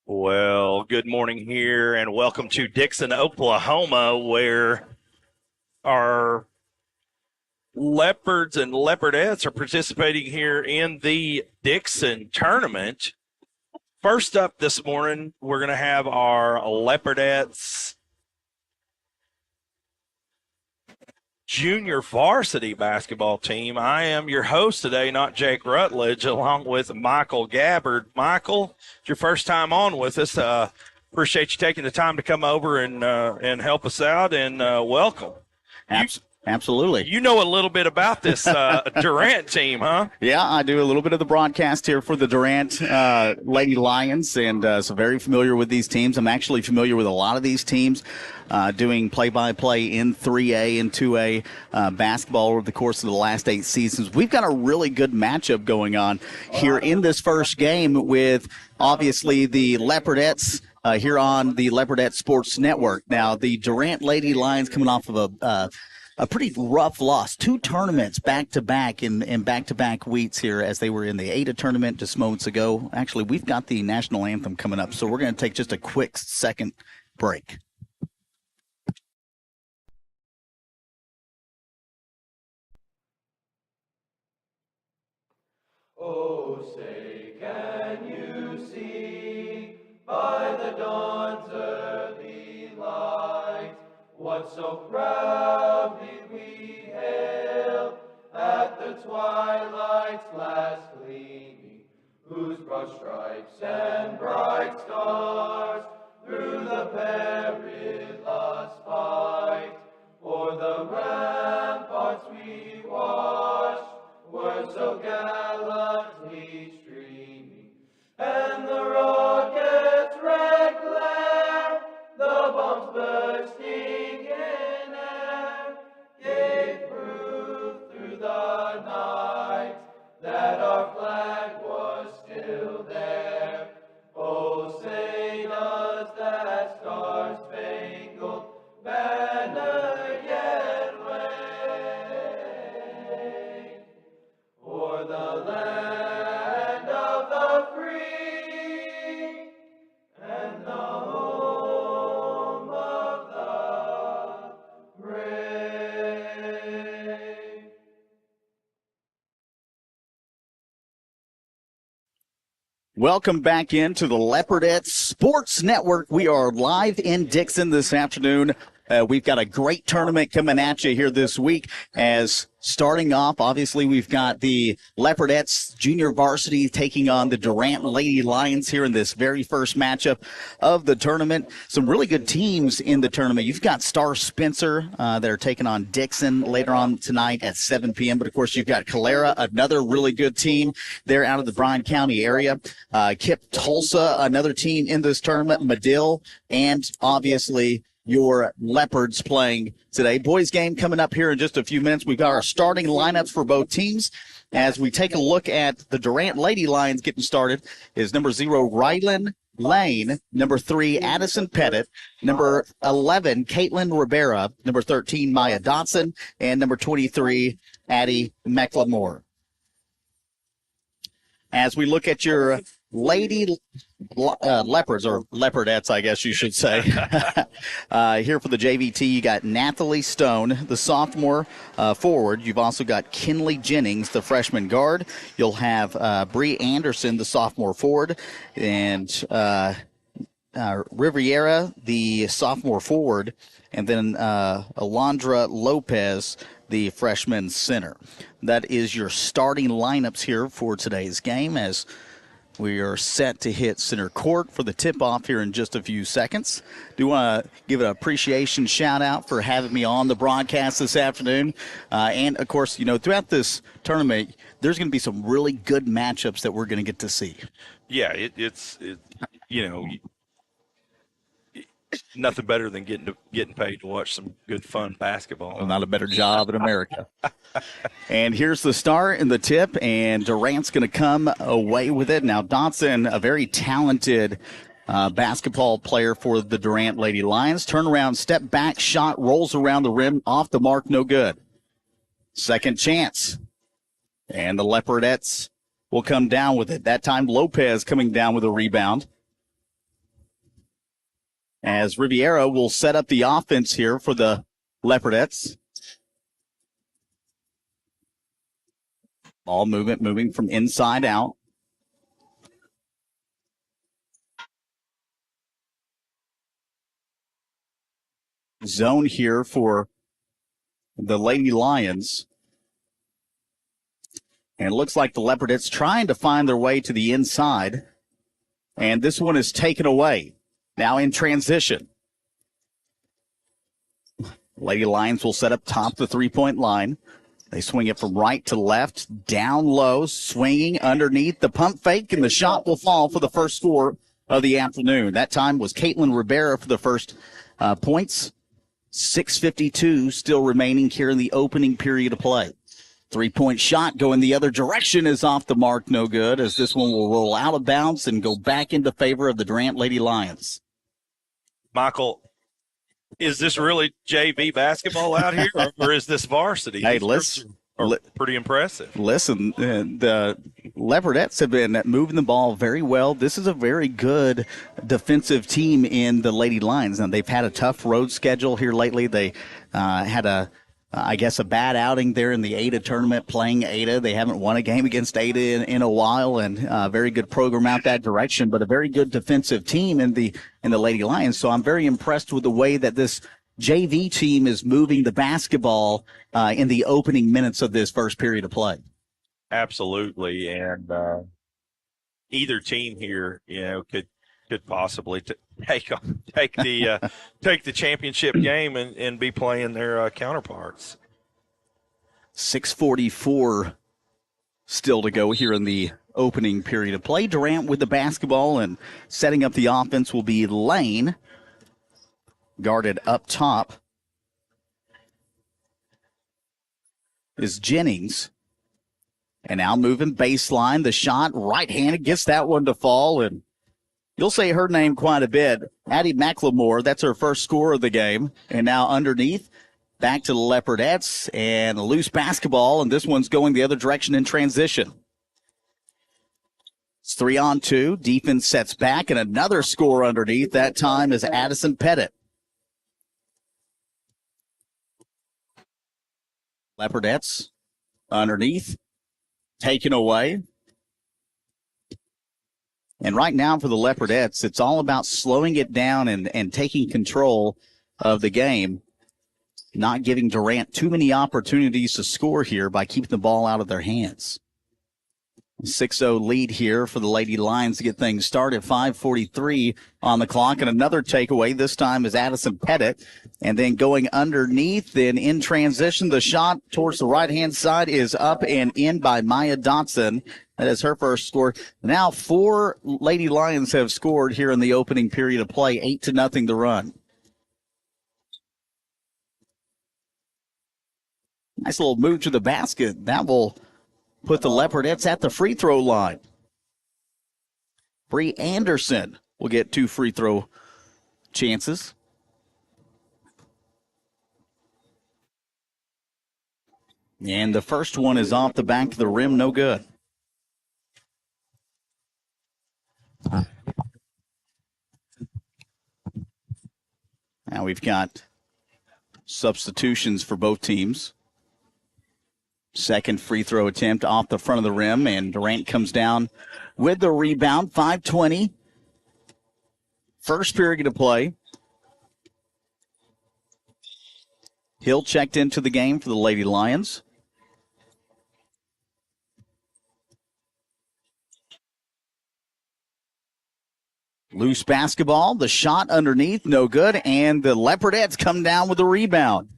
Well, good morning here, and welcome to Dickson, Oklahoma, where our Leopards and Leopardettes are participating here in the Dickson tournament. First up this morning, we're going to have our Leopardettes junior varsity basketball team. I am your host today, not Jake Rutledge, along with Michael Gabbard. Michael, it's your first time on with us. Appreciate you taking the time to come over and help us out, and welcome. Absolutely. You know a little bit about this Durant team, huh? Yeah, I do a little bit of the broadcast here for the Durant Lady Lions, and so very familiar with these teams. I'm actually familiar with a lot of these teams, doing play-by-play in 3A and 2A basketball over the course of the last 8 seasons. We've got a really good matchup going on here in this first game with, obviously, the Leopardettes here on the Leopardette Sports Network. Now, the Durant Lady Lions coming off of a pretty rough loss. 2 tournaments back-to-back in back-to-back weeks here as they were in the Ada tournament just moments ago. Actually, we've got the national anthem coming up, so we're going to take just a quick second break. Oh, say, can you see by the dawn's early light what so proudly we hailed at the twilight's last gleaming, whose broad stripes and bright stars through the perilous fight o'er the ramparts we watched were so gallantly streaming, and the rocket's red glare, the bombs bursting in air, gave proof through the night that our flag was still there. Oh, say does that star-spangled banner yet wave o'er the land of the free and the home of the brave? Welcome back into the Leopardette Sports Network. We are live in Dickson this afternoon. We've got a great tournament coming at you here this week. As starting off, obviously, we've got the Leopardettes junior varsity taking on the Durant Lady Lions here in this very first matchup of the tournament. Some really good teams in the tournament. You've got Star Spencer that are taking on Dickson later on tonight at 7 p.m. But, of course, you've got Calera, another really good team. They're out of the Bryan County area. Kip Tulsa, another team in this tournament. Medill, and obviously your Leopards playing today. Boys game coming up here in just a few minutes. We've got our starting lineups for both teams. As we take a look at the Durant Lady Lions getting started, is number 0, Rylan Lane, number 3, Addison Pettit, number 11, Caitlin Rivera, number 13, Maya Dotson, and number 23, Addie McLemore. As we look at your Lady Leopards, or Leopardettes, I guess you should say. Here for the JVT, you got Nathalie Stone, the sophomore forward. You've also got Kinley Jennings, the freshman guard. You'll have Bree Anderson, the sophomore forward, and Riviera, the sophomore forward, and then Alondra Lopez, the freshman center. That is your starting lineups here for today's game, as we are set to hit center court for the tip-off here in just a few seconds. Do want to give an appreciation shout-out for having me on the broadcast this afternoon. And, of course, throughout this tournament, there's going to be some really good matchups that we're going to get to see. Yeah, it's nothing better than getting paid to watch some good, fun basketball. Well, not a better job in America. And here's the start in the tip, and Durant's going to come away with it. Now, Dotson, a very talented basketball player for the Durant Lady Lions. Turnaround, step back, shot, rolls around the rim, off the mark, no good. Second chance. And the Leopardettes will come down with it. That time, Lopez coming down with a rebound. as Riviera will set up the offense here for the Leopardettes. Ball movement moving from inside out. Zone here for the Lady Lions. And it looks like the Leopardettes trying to find their way to the inside. And this one is taken away. Now in transition. Lady Lions will set up top the three-point line. They swing it from right to left, down low, swinging underneath the pump fake, and the shot will fall for the first score of the afternoon. That time was Caitlin Rivera for the first points. 6:52 still remaining here in the opening period of play. Three-point shot going the other direction is off the mark, no good, as this one will roll out of bounds and go back into favor of the Durant Lady Lions. Michael, is this really JV basketball out here, or is this varsity? Hey, pretty impressive. Listen, the Leopardettes have been moving the ball very well. This is a very good defensive team in the Lady Lions. Now, they've had a tough road schedule here lately. They had a bad outing there in the Ada tournament playing Ada. They haven't won a game against Ada in a while, and a very good program out that direction, but a very good defensive team in the Lady Lions. So I'm very impressed with the way that this JV team is moving the basketball in the opening minutes of this first period of play. Absolutely, and either team here, could possibly take the championship game and be playing their counterparts. 6:44 still to go here in the opening period of play. Durant with the basketball, and setting up the offense will be Lane. Guarded up top is Jennings. And now moving baseline, the shot right-handed, gets that one to fall, and you'll say her name quite a bit. Addie McLemore, that's her first score of the game. And now underneath, back to the Leopardettes, and a loose basketball, and this one's going the other direction in transition. It's 3-on-2. Defense sets back, and another score underneath. That time is Addison Pettit. Leopardettes underneath, taken away. And right now for the Leopardettes, it's all about slowing it down and taking control of the game, not giving Durant too many opportunities to score here by keeping the ball out of their hands. 6-0 lead here for the Lady Lions to get things started. 5:43 on the clock, and another takeaway. This time is Addison Pettit. And then going underneath, then in transition, the shot towards the right-hand side is up and in by Maya Dotson. That is her first score. Now 4 Lady Lions have scored here in the opening period of play, 8-0 the run. Nice little move to the basket. That will put the Leopardettes at the free throw line. Bree Anderson will get 2 free throw chances. And the first one is off the back of the rim, no good. Now we've got substitutions for both teams. Second free throw attempt off the front of the rim, and Durant comes down with the rebound. 5:20. First period of play. Hill checked into the game for the Lady Lions. Loose basketball, the shot underneath, no good, and the Leopardettes come down with the rebound.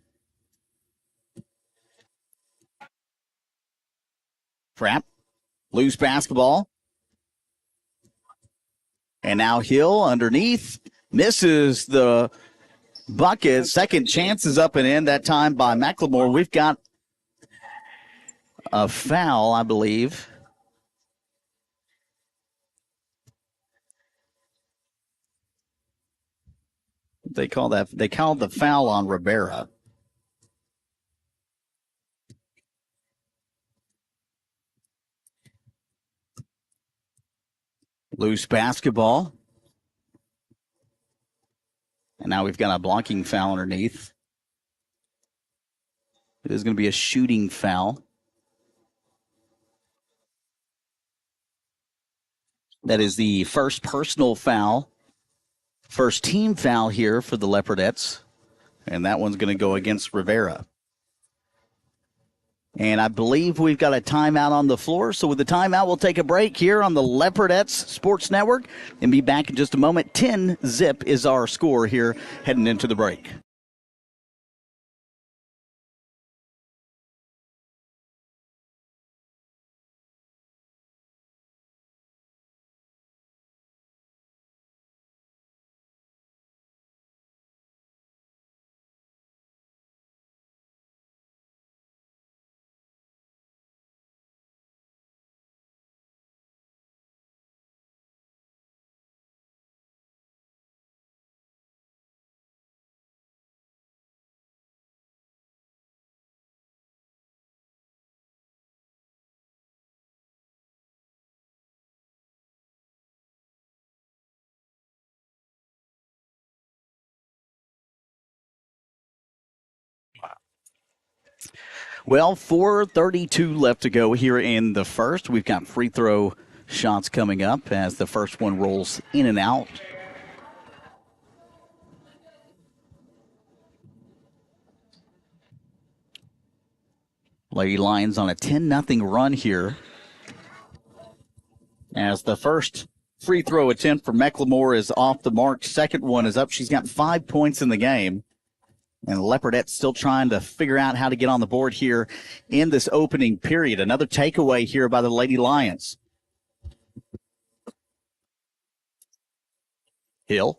Trapp, loose basketball. And now Hill underneath, misses the bucket. Second chance is up and in, that time by McLemore. We've got a foul, I believe. They called the foul on Rivera. Loose basketball. And now we've got a blocking foul underneath. It is going to be a shooting foul. That is the first personal foul, first team foul here for the Leopardettes. And that one's going to go against Rivera. And I believe we've got a timeout on the floor. So with the timeout, we'll take a break here on the Leopardettes Sports Network and be back in just a moment. 10-0 is our score here heading into the break. Well, 4:32 left to go here in the first. We've got free throw shots coming up as the first one rolls in and out. Lady Lions on a 10-0 run here as the first free throw attempt for Mecklemore is off the mark. Second one is up. She's got 5 points in the game. And Leopardette still trying to figure out how to get on the board here in this opening period. Another takeaway here by the Lady Lions. Hill.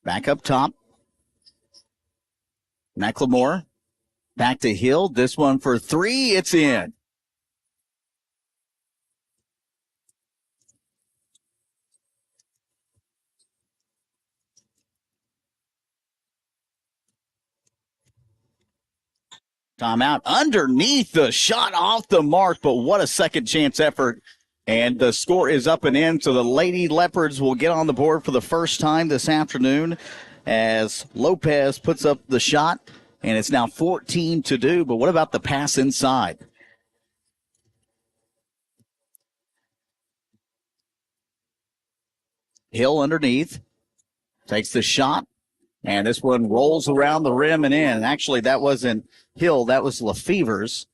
Back up top. Mecklemore. Back to Hill. This one for three. It's in. Timeout underneath, the shot off the mark, but what a second chance effort. And the score is up and in, so the Lady Leopards will get on the board for the first time this afternoon as Lopez puts up the shot, and it's now 14-2. But what about the pass inside? Hill underneath, takes the shot. And this one rolls around the rim and in. Actually, that wasn't Hill. That was Lefevre's.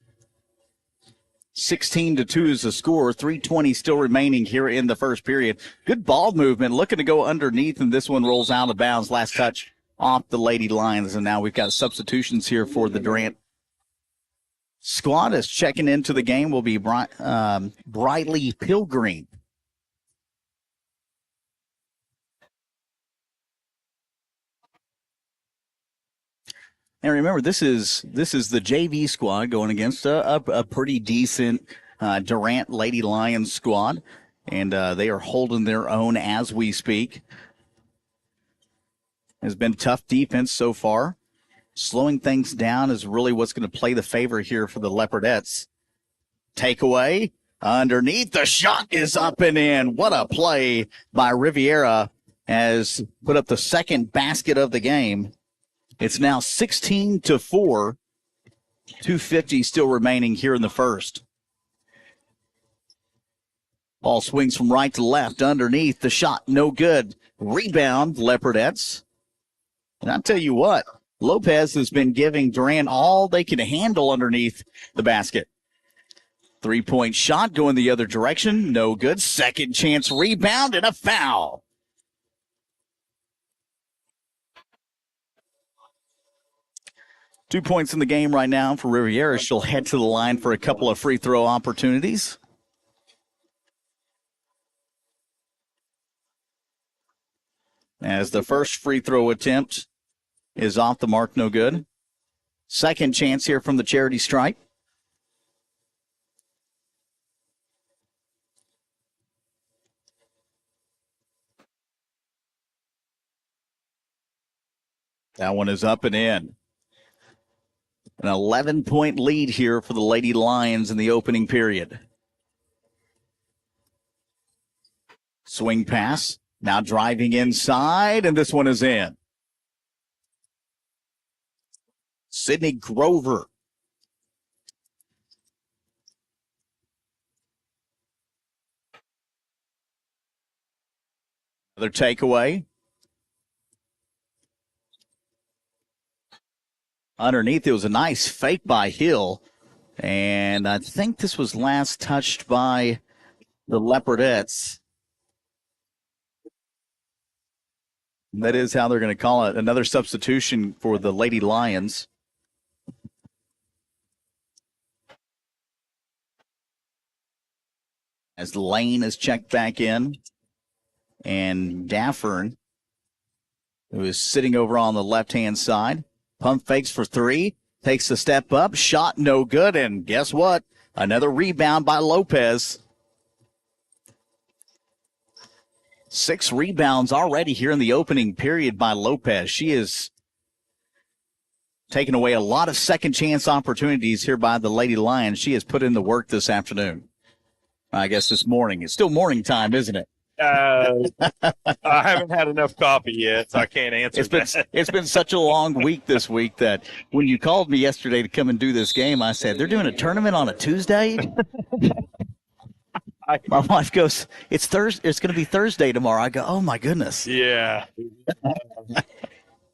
16-2 is the score. 3:20 still remaining here in the first period. Good ball movement. Looking to go underneath, and this one rolls out of bounds. Last touch off the Lady Lions. And now we've got substitutions here for the Durant squad. As checking into the game will be Briley Pilgrim. And remember, this is the JV squad going against a pretty decent Durant Lady Lions squad, and they are holding their own as we speak. Has been tough defense so far. Slowing things down is really what's going to play the favor here for the Leopardettes. Takeaway underneath, the shot is up and in. What a play by Riviera, has put up the second basket of the game. It's now 16-4. 2:50 still remaining here in the first. Ball swings from right to left underneath. The shot no good. Rebound, Leopardettes. And I'll tell you what, Lopez has been giving Durant all they can handle underneath the basket. 3-point shot going the other direction. No good. Second chance rebound and a foul. .2 points in the game right now for Riviera. She'll head to the line for a couple of free throw opportunities. As the first free throw attempt is off the mark, no good. Second chance here from the charity stripe. That one is up and in. An 11-point lead here for the Lady Lions in the opening period. Swing pass. Now driving inside, and this one is in. Sydney Grover. Another takeaway. Underneath, it was a nice fake by Hill. And I think this was last touched by the Leopardettes. That is how they're going to call it. Another substitution for the Lady Lions. As Lane is checked back in. And Daffern, who is sitting over on the left-hand side. Pump fakes for three. Takes a step up. Shot no good. And guess what? Another rebound by Lopez. 6 rebounds already here in the opening period by Lopez. She is taking away a lot of second chance opportunities here by the Lady Lions. She has put in the work this afternoon. I guess this morning. It's still morning time, isn't it? I haven't had enough coffee yet, so I can't answer that. It's been such a long week this week that when you called me yesterday to come and do this game, I said, they're doing a tournament on a Tuesday? My wife goes, it's Thursday. It's going to be Thursday tomorrow. I go, oh, my goodness. Yeah.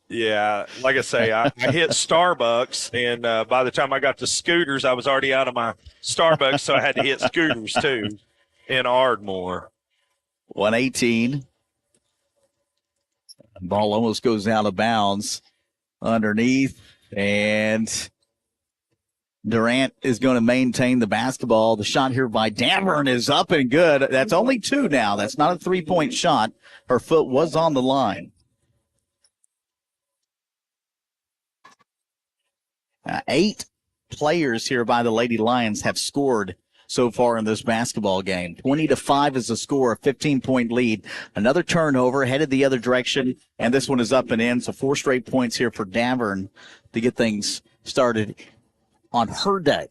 Yeah, like I say, I hit Starbucks, and by the time I got to Scooters, I was already out of my Starbucks, so I had to hit Scooters, too, in Ardmore. 118. Ball almost goes out of bounds underneath, and Durant is going to maintain the basketball. The shot here by Dameron is up and good. That's only 2 now. That's not a three-point shot. Her foot was on the line. 8 players here by the Lady Lions have scored so far in this basketball game. 20-5 is the score, a 15-point lead. Another turnover, headed the other direction, and this one is up and in. So 4 straight points here for Davern to get things started on her day.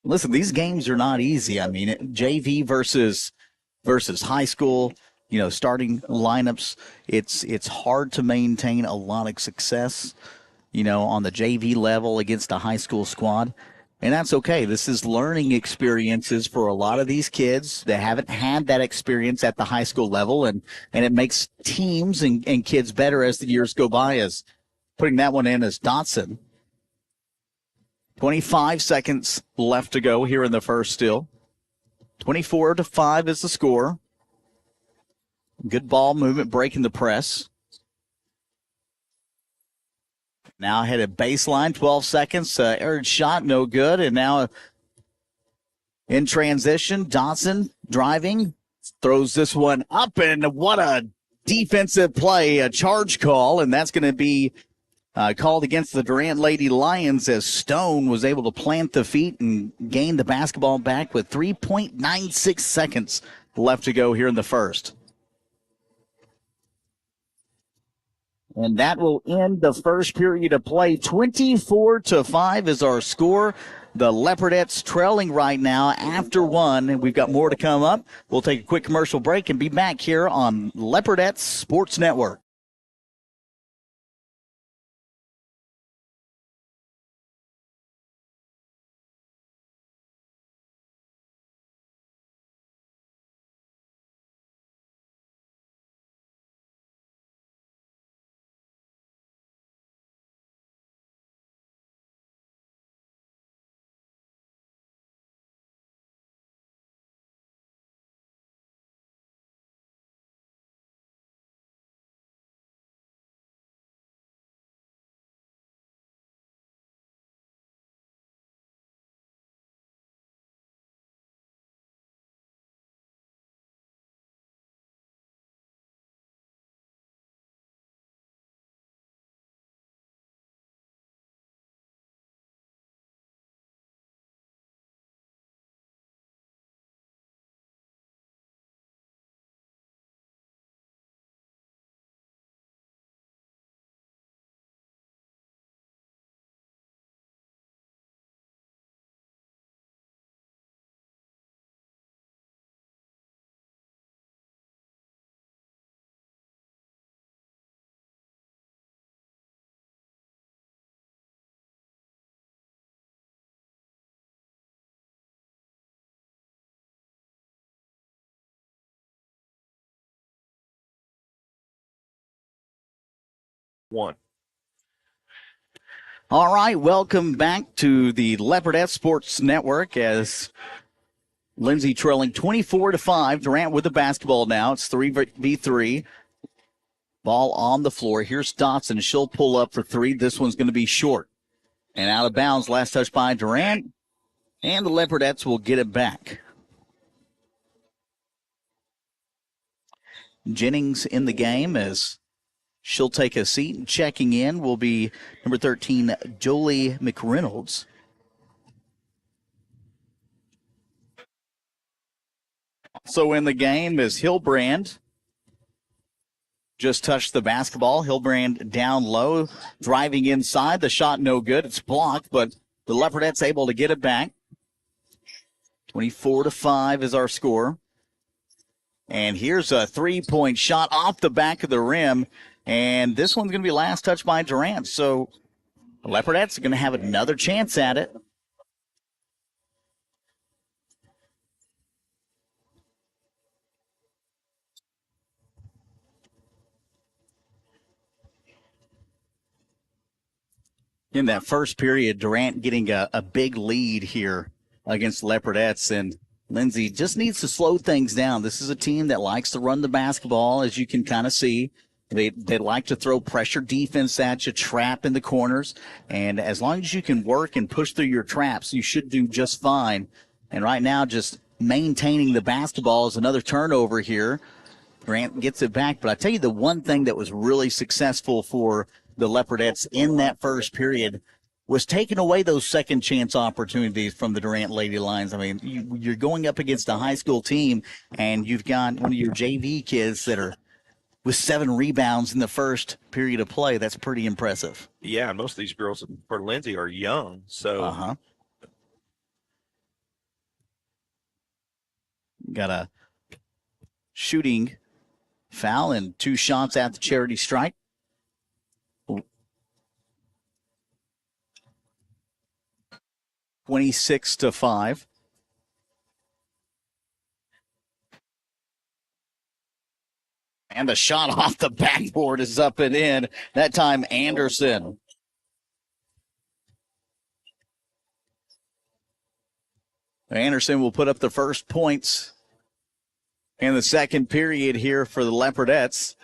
Listen, these games are not easy. I mean, JV versus high school, starting lineups, it's hard to maintain a lot of success, on the JV level against a high school squad. And that's okay. This is learning experiences for a lot of these kids that haven't had that experience at the high school level, and it makes teams and kids better as the years go by. As putting that one in as Dotson. 25 seconds left to go here in the first still. 24-5 is the score. Good ball movement, breaking the press. Now headed baseline, 12 seconds. Aired shot, no good. And now in transition, Dotson driving, throws this one up, and what a defensive play, a charge call, and that's going to be called against the Durant Lady Lions as Stone was able to plant the feet and gain the basketball back with 3.96 seconds left to go here in the first. And that will end the first period of play. 24-5 is our score. The Leopardettes trailing right now after 1. And we've got more to come up. We'll take a quick commercial break and be back here on Leopardettes Sports Network. 1. All right, welcome back to the Leopardette Sports Network as Lindsay trailing 24-5. Durant with the basketball now. It's 3v3. Ball on the floor. Here's Dotson. She'll pull up for three. This one's going to be short. And out of bounds. Last touch by Durant. And the Leopardettes will get it back. Jennings in the game as she'll take a seat. And checking in will be number 13, Jolie McReynolds. Also in the game is Hilbrand. Just touched the basketball. Hilbrand down low, driving inside. The shot no good. It's blocked, but the Leopardettes able to get it back. 24-5 is our score. And here's a three-point shot off the back of the rim. And this one's going to be last touched by Durant. So the Leopardettes are going to have another chance at it. In that first period, Durant getting a big lead here against the Leopardettes. And Lindsay just needs to slow things down. This is a team that likes to run the basketball, as you can kind of see. They like to throw pressure defense at you, trap in the corners. And as long as you can work and push through your traps, you should do just fine. And right now, just maintaining the basketball is another turnover here. Durant gets it back. But I tell you, the one thing that was really successful for the Leopardettes in that first period was taking away those second chance opportunities from the Durant Lady Lions. I mean, you're going up against a high school team, and you've got one of your JV kids that are with 7 rebounds in the first period of play. That's pretty impressive. Yeah, most of these girls for Lindsay are young, so got a shooting foul and 2 shots at the charity stripe. 26-5. And the shot off the backboard is up and in. That time, Anderson. Anderson will put up the first points in the second period here for the Leopardettes.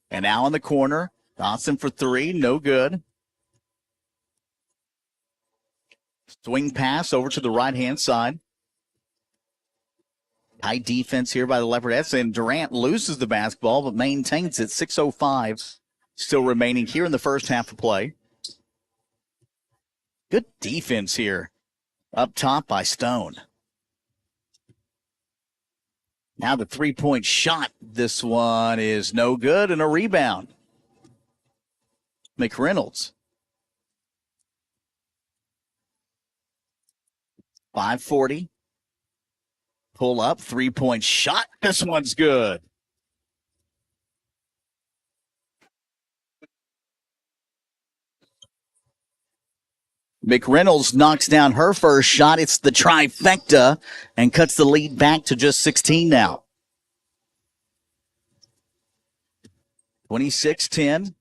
And now in the corner, Dotson for 3, no good. Swing pass over to the right-hand side. High defense here by the Leopardettes, and Durant loses the basketball but maintains it. 6:05 still remaining here in the first half of play. Good defense here up top by Stone. Now the three-point shot. This one is no good, and a rebound. McReynolds. 5:40. Pull up, three-point shot. This one's good. McReynolds knocks down her first shot. It's the trifecta and cuts the lead back to just 16 now. 26-10.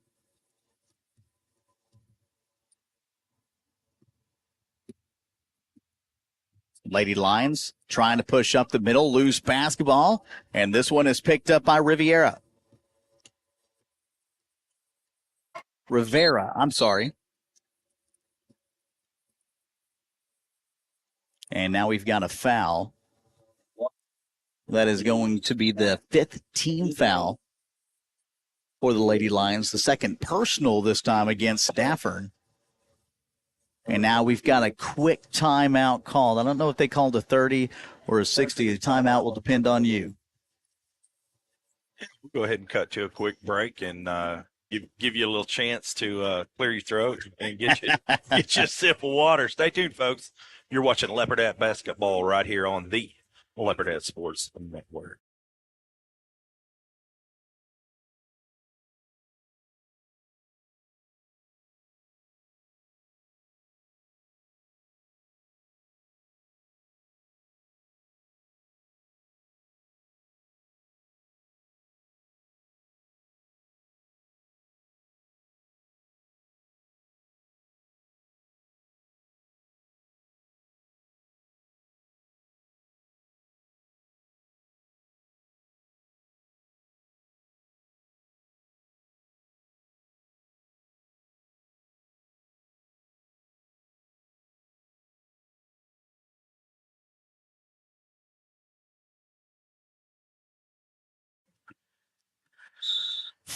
Lady Lions trying to push up the middle, loose basketball, and this one is picked up by Rivera. I'm sorry. And now we've got a foul. That is going to be the 5th team foul for the Lady Lions, the second personal this time against Stafford. And now we've got a quick timeout called. I don't know if they called a 30 or a 60. The timeout will depend on you. We'll go ahead and cut to a quick break and give you a little chance to clear your throat and get you a sip of water. Stay tuned, folks. You're watching Leopardette basketball right here on the Leopardette Sports Network.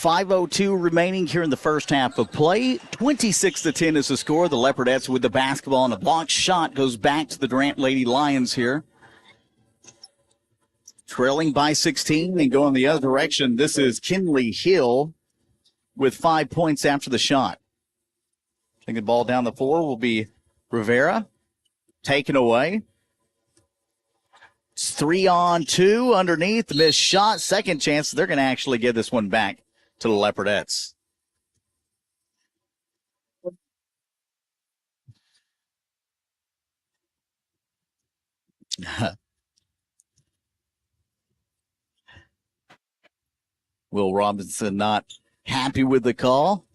5:02 remaining here in the first half of play. 26-10 is the score. The Leopardettes with the basketball, and a blocked shot goes back to the Durant Lady Lions here. Trailing by 16 and going the other direction. This is Kinley Hill with 5 points after the shot. Taking the ball down the floor will be Rivera. Taken away. It's 3-on-2 underneath. Missed shot. Second chance. They're going to actually give this one back to the Leopardettes. Will Robinson not happy with the call.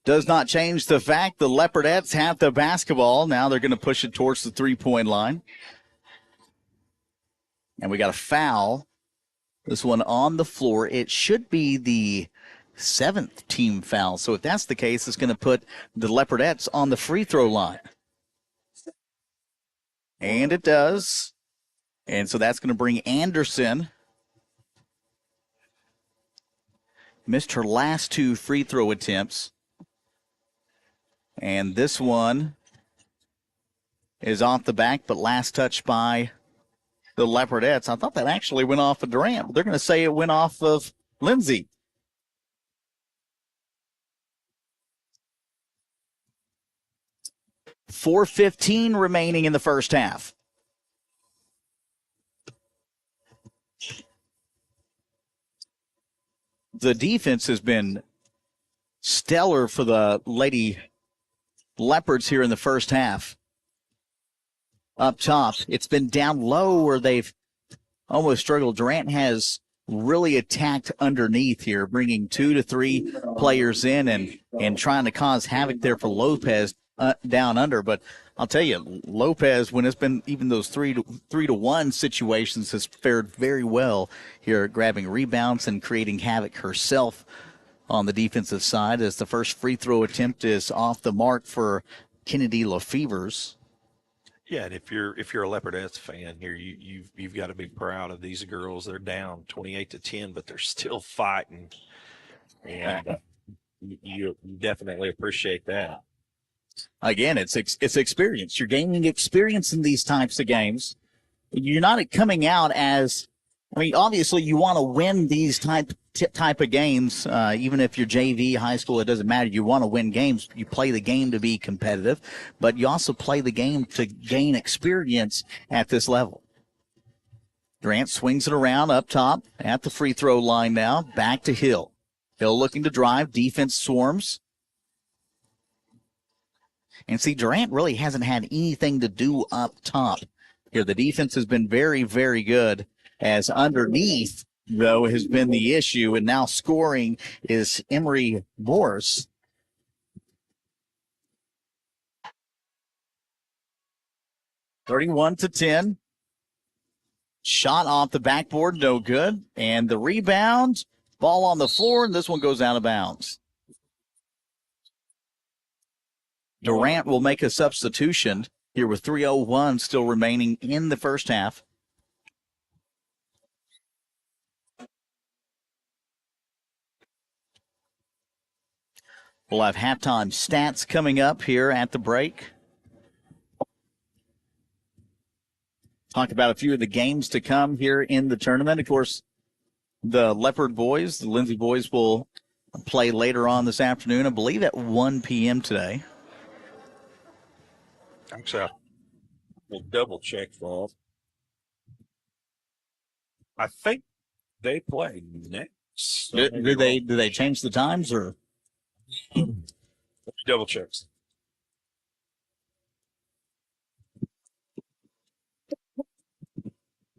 Does not change the fact the Leopardettes have the basketball. Now they're going to push it towards the three-point line. And we got a foul. This one on the floor. It should be the 7th team foul. So if that's the case, it's going to put the Leopardettes on the free throw line. And it does. And so that's going to bring Anderson. Missed her last 2 free throw attempts. And this one is off the back, but last touch by the Leopardettes. I thought that actually went off of Durant, but they're going to say it went off of Lindsay. .4:15 remaining in the first half. The defense has been stellar for the Lady Leopards here in the first half. Up top, it's been down low where they've almost struggled. Durant has really attacked underneath here, bringing 2 to 3 players in and trying to cause havoc there for Lopez down under. But I'll tell you, Lopez, when it's been even those 3-to-1 situations, has fared very well here, grabbing rebounds and creating havoc herself on the defensive side, as the first free throw attempt is off the mark for Kennedy Lefevers. Yeah, and if you're a Leopardettes fan here, you've got to be proud of these girls. They're down 28-10, but they're still fighting, and you definitely appreciate that. Again, it's experience. You're gaining experience in these types of games. You're not coming out as, I mean, obviously you want to win these type of games, even if you're JV, high school, it doesn't matter. You want to win games. You play the game to be competitive, but you also play the game to gain experience at this level. Durant swings it around up top at the free throw line now. Back to Hill. Hill looking to drive. Defense swarms. And see, Durant really hasn't had anything to do up top here. The defense has been very, very good, as underneath, though, has been the issue. And now scoring is Emery Morse. (31-10). Shot off the backboard, no good. And the rebound, ball on the floor, and this one goes out of bounds. Durant will make a substitution here with 3:01 still remaining in the first half. We'll have halftime stats coming up here at the break. Talk about a few of the games to come here in the tournament. Of course, the Leopard boys, the Lindsay boys, will play later on this afternoon, I believe at 1 p.m. today. Actually, we'll double check for them. I think they play next. Do they change the times, or? Double checks.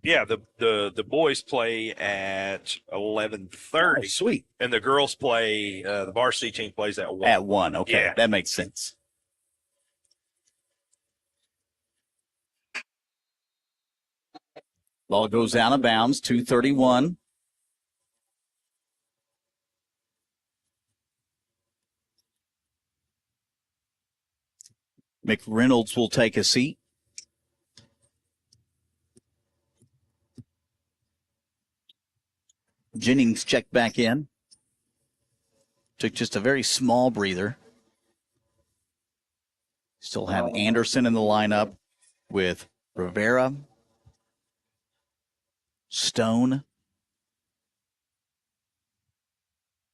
Yeah, the boys play at 11:30. Oh, sweet. And the girls play. The varsity team plays at 1. At 1, okay, Yeah. That makes sense. Ball goes out of bounds, 2:31. McReynolds will take a seat. Jennings checked back in. Took just a very small breather. Still have Anderson in the lineup with Rivera, Stone,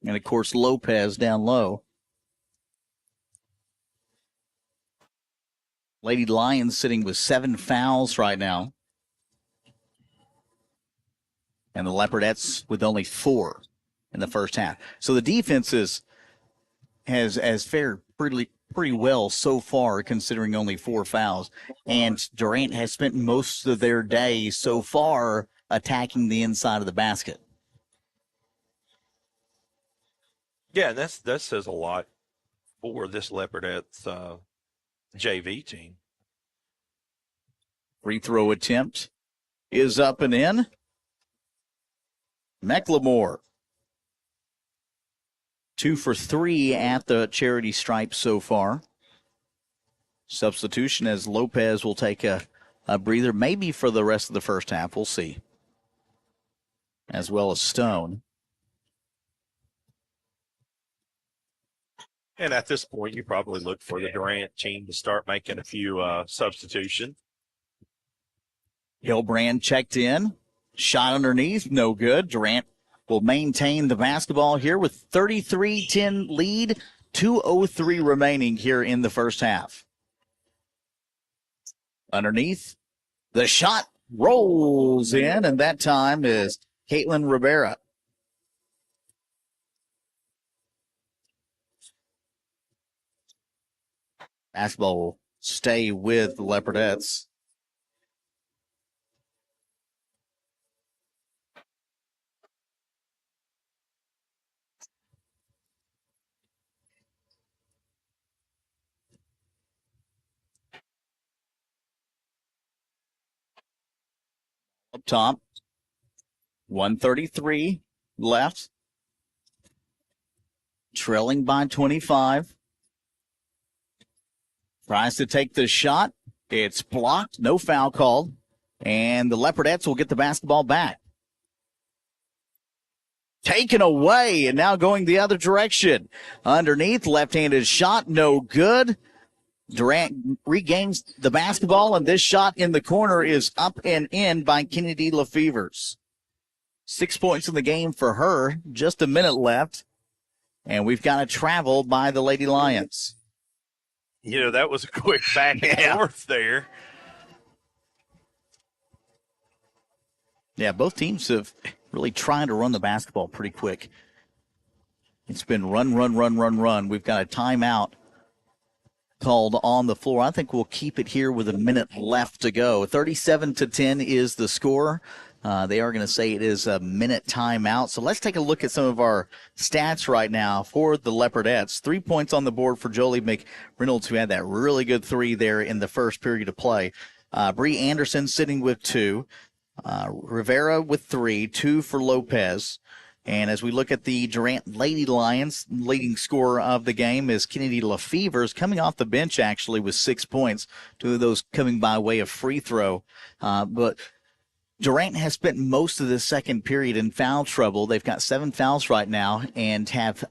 and, of course, Lopez down low. Lady Lions sitting with 7 fouls right now. And the Leopardettes with only 4 in the first half. So the defense has fared pretty well so far, considering only 4 fouls. And Durant has spent most of their day so far attacking the inside of the basket. Yeah, and that says a lot for this Leopardettes JV team. Free throw attempt is up and in. McLemore, 2 for 3 at the charity stripe so far. Substitution as Lopez will take a breather, maybe for the rest of the first half. We'll see. As well as Stone. And at this point, you probably look for the Durant team to start making a few substitutions. Hilbrand checked in. Shot underneath, no good. Durant will maintain the basketball here with 33-10 lead. 2:03 remaining here in the first half. Underneath, the shot rolls in, and that time is Caitlin Rivera. Basketball will stay with the Leopardettes. Up top, 133 left. Trailing by 25. Tries to take the shot. It's blocked. No foul called. And the Leopardettes will get the basketball back. Taken away and now going the other direction. Underneath, left-handed shot, no good. Durant regains the basketball, and this shot in the corner is up and in by Kennedy Lefevers. 6 points in the game for her. Just a minute left. And we've got a travel by the Lady Lions. You know, that was a quick back and forth there. Yeah, both teams have really tried to run the basketball pretty quick. It's been run. We've got a timeout called on the floor. I think we'll keep it here with a minute left to go. 37-10 is the score. They are going to say it is a minute timeout. So let's take a look at some of our stats right now for the Leopardettes. 3 points on the board for Jolie McReynolds, who had that really good 3 there in the first period of play. Bree Anderson sitting with 2. Rivera with 3, 2 for Lopez. And as we look at the Durant Lady Lions, leading scorer of the game is Kennedy Lefevers, coming off the bench actually with 6 points, 2 of those coming by way of free throw. But Durant has spent most of the second period in foul trouble. They've got 7 fouls right now and have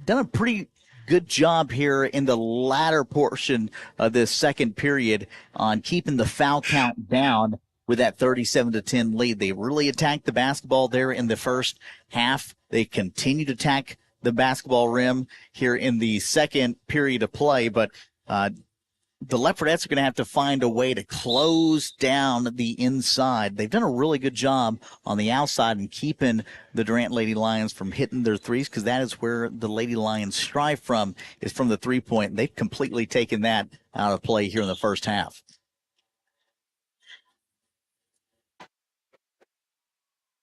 done a pretty good job here in the latter portion of this second period on keeping the foul count down with that 37-10 lead. They really attacked the basketball there in the first half. They continue to attack the basketball rim here in the second period of play, but the Leopardettes are going to have to find a way to close down the inside. They've done a really good job on the outside and keeping the Durant Lady Lions from hitting their threes, because that is where the Lady Lions strive from, is from the three-point. They've completely taken that out of play here in the first half.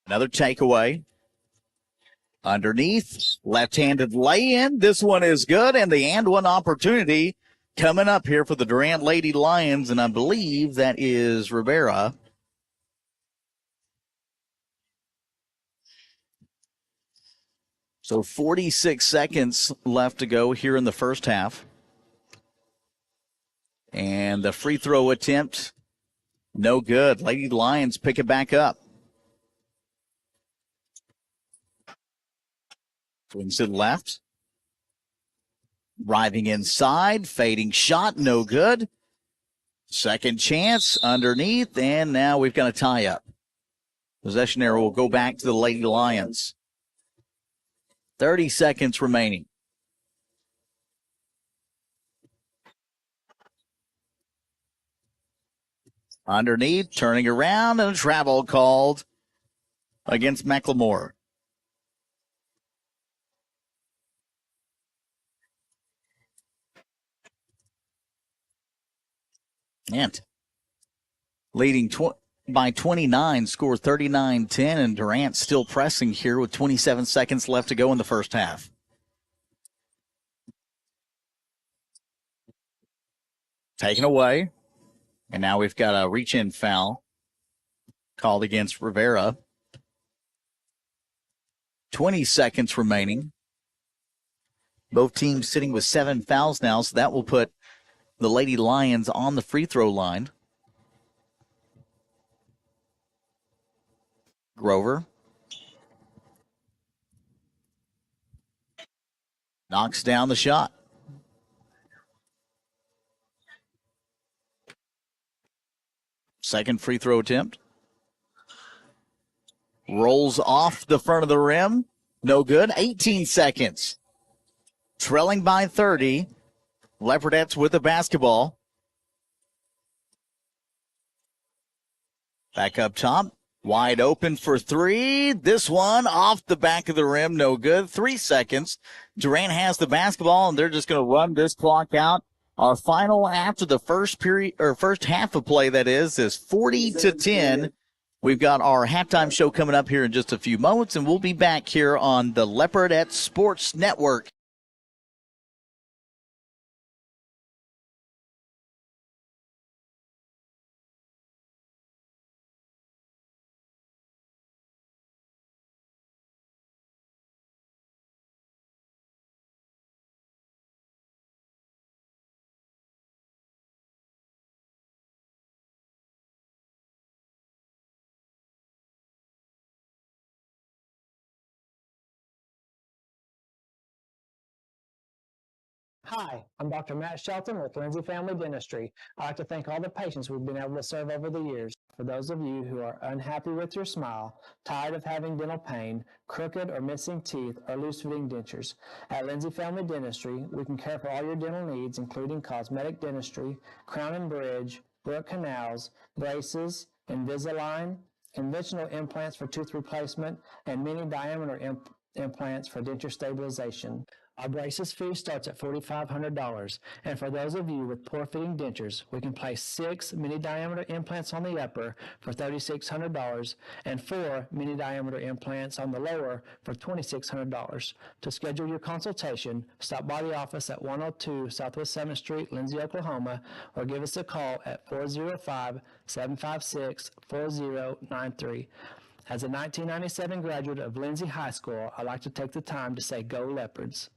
Another takeaway. Underneath, left-handed lay-in. This one is good, and the and one opportunity coming up here for the Durant Lady Lions, and I believe that is Rivera. So 46 seconds left to go here in the first half. And the free throw attempt, no good. Lady Lions pick it back up. Swings it left. Driving inside, fading shot, no good. Second chance underneath, and now we've got a tie-up. Possession arrow will go back to the Lady Lions. 30 seconds remaining. Underneath, turning around, and a travel called against McLemore. And leading by 29, score 39-10, and Durant still pressing here with 27 seconds left to go in the first half. Taken away, and now we've got a reach-in foul called against Rivera. 20 seconds remaining. Both teams sitting with 7 fouls now, so that will put the Lady Lions on the free throw line. Grover knocks down the shot. Second free throw attempt. Rolls off the front of the rim. No good. 18 seconds. Trailing by 30. Leopardettes with the basketball. Back up top. Wide open for three. This one off the back of the rim. No good. 3 seconds. Durant has the basketball, and they're just going to run this clock out. Our final after the first period, or first half of play, that is 40-10. We've got our halftime show coming up here in just a few moments, and we'll be back here on the Leopardette Sports Network. Hi, I'm Dr. Matt Shelton with Lindsay Family Dentistry. I'd like to thank all the patients we've been able to serve over the years. For those of you who are unhappy with your smile, tired of having dental pain, crooked or missing teeth, or loose-fitting dentures, at Lindsay Family Dentistry, we can care for all your dental needs, including cosmetic dentistry, crown and bridge, root canals, braces, Invisalign, conventional implants for tooth replacement, and mini diameter implants for denture stabilization. Our braces fee starts at $4,500, and for those of you with poor-fitting dentures, we can place 6 mini-diameter implants on the upper for $3,600 and 4 mini-diameter implants on the lower for $2,600. To schedule your consultation, stop by the office at 102 Southwest 7th Street, Lindsay, Oklahoma, or give us a call at 405-756-4093. As a 1997 graduate of Lindsay High School, I'd like to take the time to say go Leopards.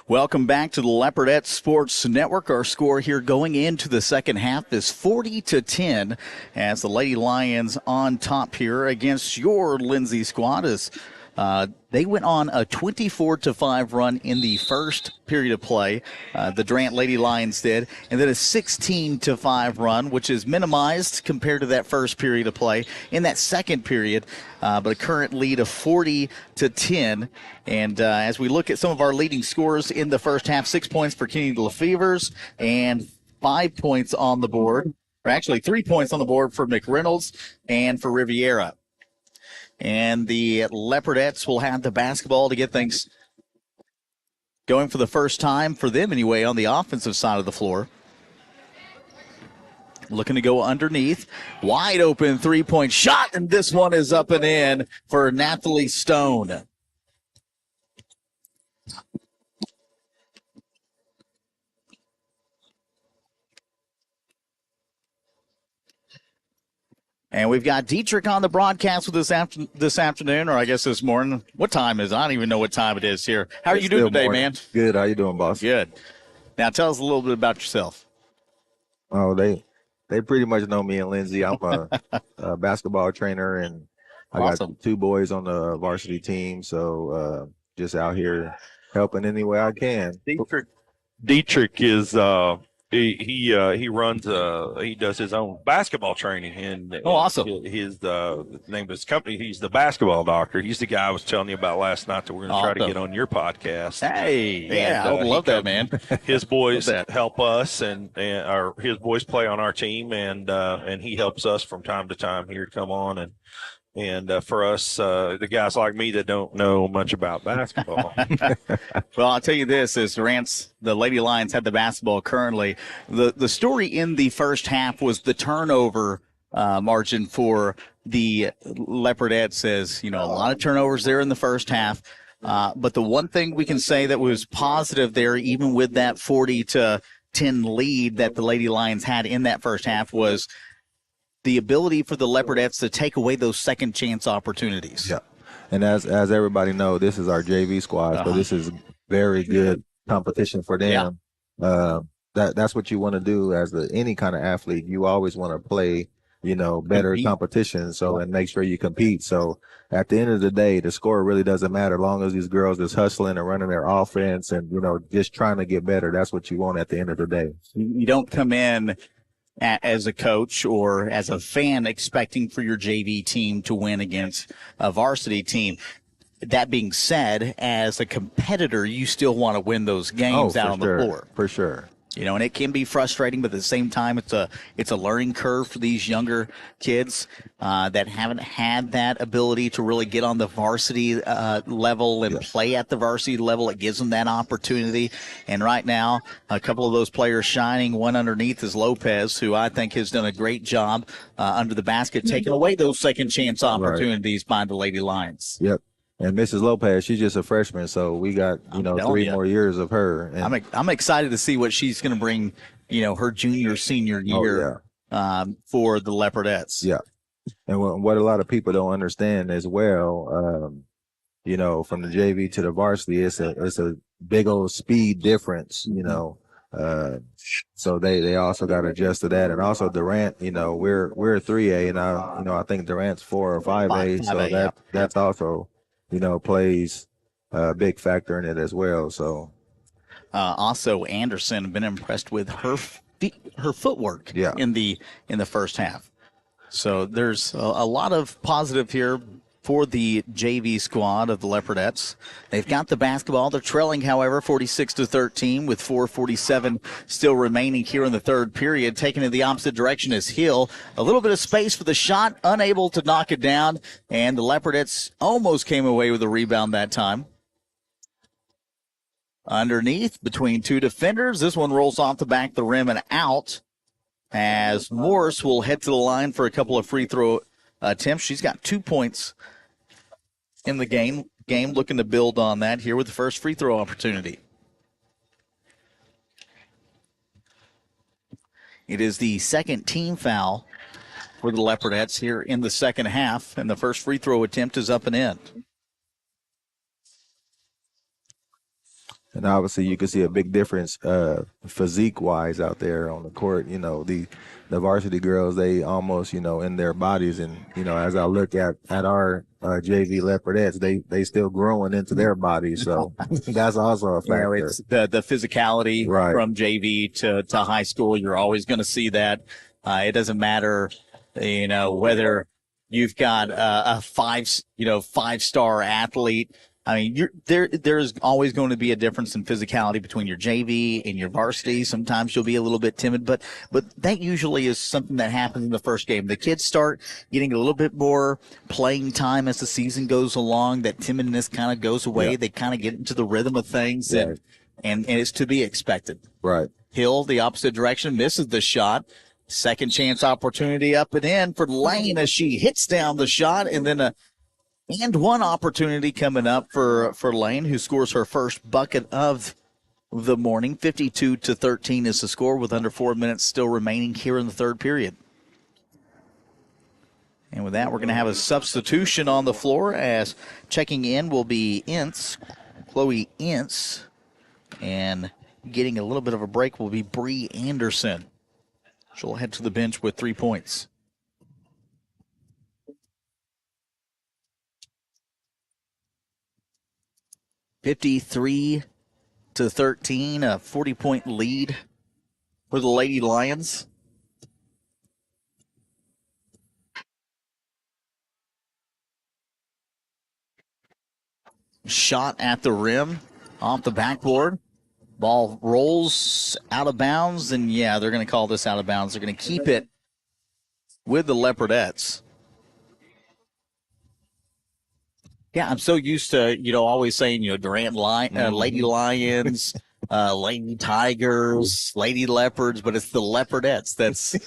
Welcome back to the Leopardette Sports Network. Our score here going into the second half is 40-10 as the Lady Lions on top here against your Lindsay squad as they went on a 24-5 run in the first period of play. The Durant Lady Lions did, and then a 16-5 run, which is minimized compared to that first period of play in that second period, but a current lead of 40-10. And as we look at some of our leading scores in the first half, 6 points for Kenny Lefevers and 5 points on the board, or actually 3 points on the board for McReynolds and for Riviera. And the Leopardettes will have the basketball to get things going for the first time, for them anyway, on the offensive side of the floor. Looking to go underneath. Wide open three-point shot, and this one is up and in for Nathalie Stone. And we've got Dietrich on the broadcast with us this afternoon, or I guess this morning. What time is it? I don't even know what time it is here. How are you doing today, man? Good. How you doing, boss? Good. Now tell us a little bit about yourself. Oh, they pretty much know me and Lindsay. I'm a basketball trainer, and I Awesome. got 2 boys on the varsity team. So just out here helping any way I can. Dietrich is he runs he does his own basketball training, and awesome. His name of his company, he's the basketball doctor. He's the guy I was telling you about last night that we're going to try to get on your podcast. Hey, yeah, And, I would love that, man. His boys help us, and his boys play on our team, and he helps us from time to time here to come on and for us, the guys like me that don't know much about basketball. Well, I'll tell you this, as the Lady Lions had the basketball currently, the story in the first half was the turnover margin for the Leopardettes. As, a lot of turnovers there in the first half. But the one thing we can say that was positive there, even with that 40-10 lead that the Lady Lions had in that first half, was the ability for the Leopardettes to take away those second chance opportunities. Yeah. And as everybody know, this is our JV squad, so this is very good competition for them. Yeah. That's what you want to do as any kind of athlete. You always want to play, better competition, and make sure you compete. So at the end of the day, the score really doesn't matter, as long as these girls is hustling and running their offense and, just trying to get better. That's what you want at the end of the day. You don't come in as a coach or as a fan expecting for your JV team to win against a varsity team. That being said, as a competitor, you still want to win those games out on the floor. For sure. And it can be frustrating, but at the same time, it's a learning curve for these younger kids that haven't had that ability to really get on the varsity level and play at the varsity level. It gives them that opportunity. And right now, a couple of those players shining. One underneath is Lopez, who I think has done a great job under the basket, taking away those second chance opportunities by the Lady Lions. Yep. And Mrs. Lopez, she's just a freshman, so we got, 3 more years of her. And I'm excited to see what she's going to bring, her senior year for the Leopardettes. Yeah. And what a lot of people don't understand as well, from the JV to the varsity, it's a big old speed difference, so they also got to adjust to that. And also Durant, we're 3A, and I think Durant's 4 or 5A, so that's also plays a big factor in it as well. So, also Anderson, been impressed with her footwork in the first half. So there's a lot of positive here for the JV squad of the Leopardettes. They've got the basketball. They're trailing, however, 46-13 with 4:47 still remaining here in the third period. Taking in the opposite direction is Hill. A little bit of space for the shot, unable to knock it down, and the Leopardettes almost came away with a rebound that time. Underneath, between 2 defenders, this one rolls off the back of the rim and out, as Morris will head to the line for a couple of free throw attempts. She's got 2 points in the game, looking to build on that here with the first free throw opportunity. It is the second team foul for the Leopardettes here in the second half, and the first free throw attempt is up and in. And obviously, you can see a big difference physique-wise out there on the court. You know, the varsity girls, they almost, you know, in their bodies. And, you know, as I look at our JV Leopardettes, they still growing into their bodies. So that's also a factor. You know, it's the physicality Right. from JV to high school. You're always going to see that. It doesn't matter, you know, whether you've got a five-star athlete. I mean, there's always going to be a difference in physicality between your JV and your varsity. Sometimes you'll be a little bit timid, but that usually is something that happens in the first game. The kids start getting a little bit more playing time as the season goes along. That timidness kind of goes away. Yeah. They kind of get into the rhythm of things, Yeah. and it's to be expected. Right. Hill, the opposite direction, misses the shot. Second chance opportunity up and in for Lane as she hits down the shot, and then and one opportunity coming up for Lane, who scores her first bucket of the morning. 52-13 is the score with under 4 minutes still remaining here in the third period. And with that, we're going to have a substitution on the floor as checking in will be Chloe Ince. And getting a little bit of a break will be Bree Anderson. She'll head to the bench with 3 points. (53-13), a 40-point lead for the Lady Lions. Shot at the rim, off the backboard. Ball rolls out of bounds, and yeah, they're going to call this out of bounds. They're going to keep it with the Leopardettes. Yeah, I'm so used to, always saying, Durant Lady Lions, Lady Tigers, Lady Leopards, but it's the Leopardettes.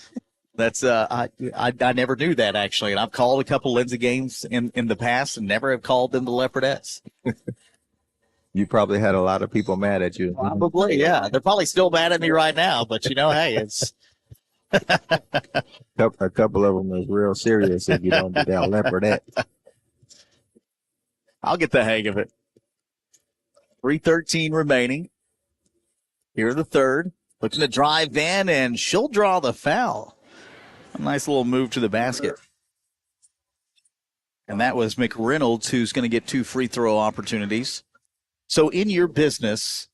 I never knew that, actually. And I've called a couple Lindsay games in the past and never have called them the Leopardettes. You probably had a lot of people mad at you. Probably, yeah. They're probably still mad at me right now, but, hey, it's... A couple of them is real serious if you don't do that Leopardette. I'll get the hang of it. 3:13 remaining. Here in the third. Looking to drive in, and she'll draw the foul. A nice little move to the basket. And that was McReynolds, who's going to get 2 free throw opportunities. So in your business,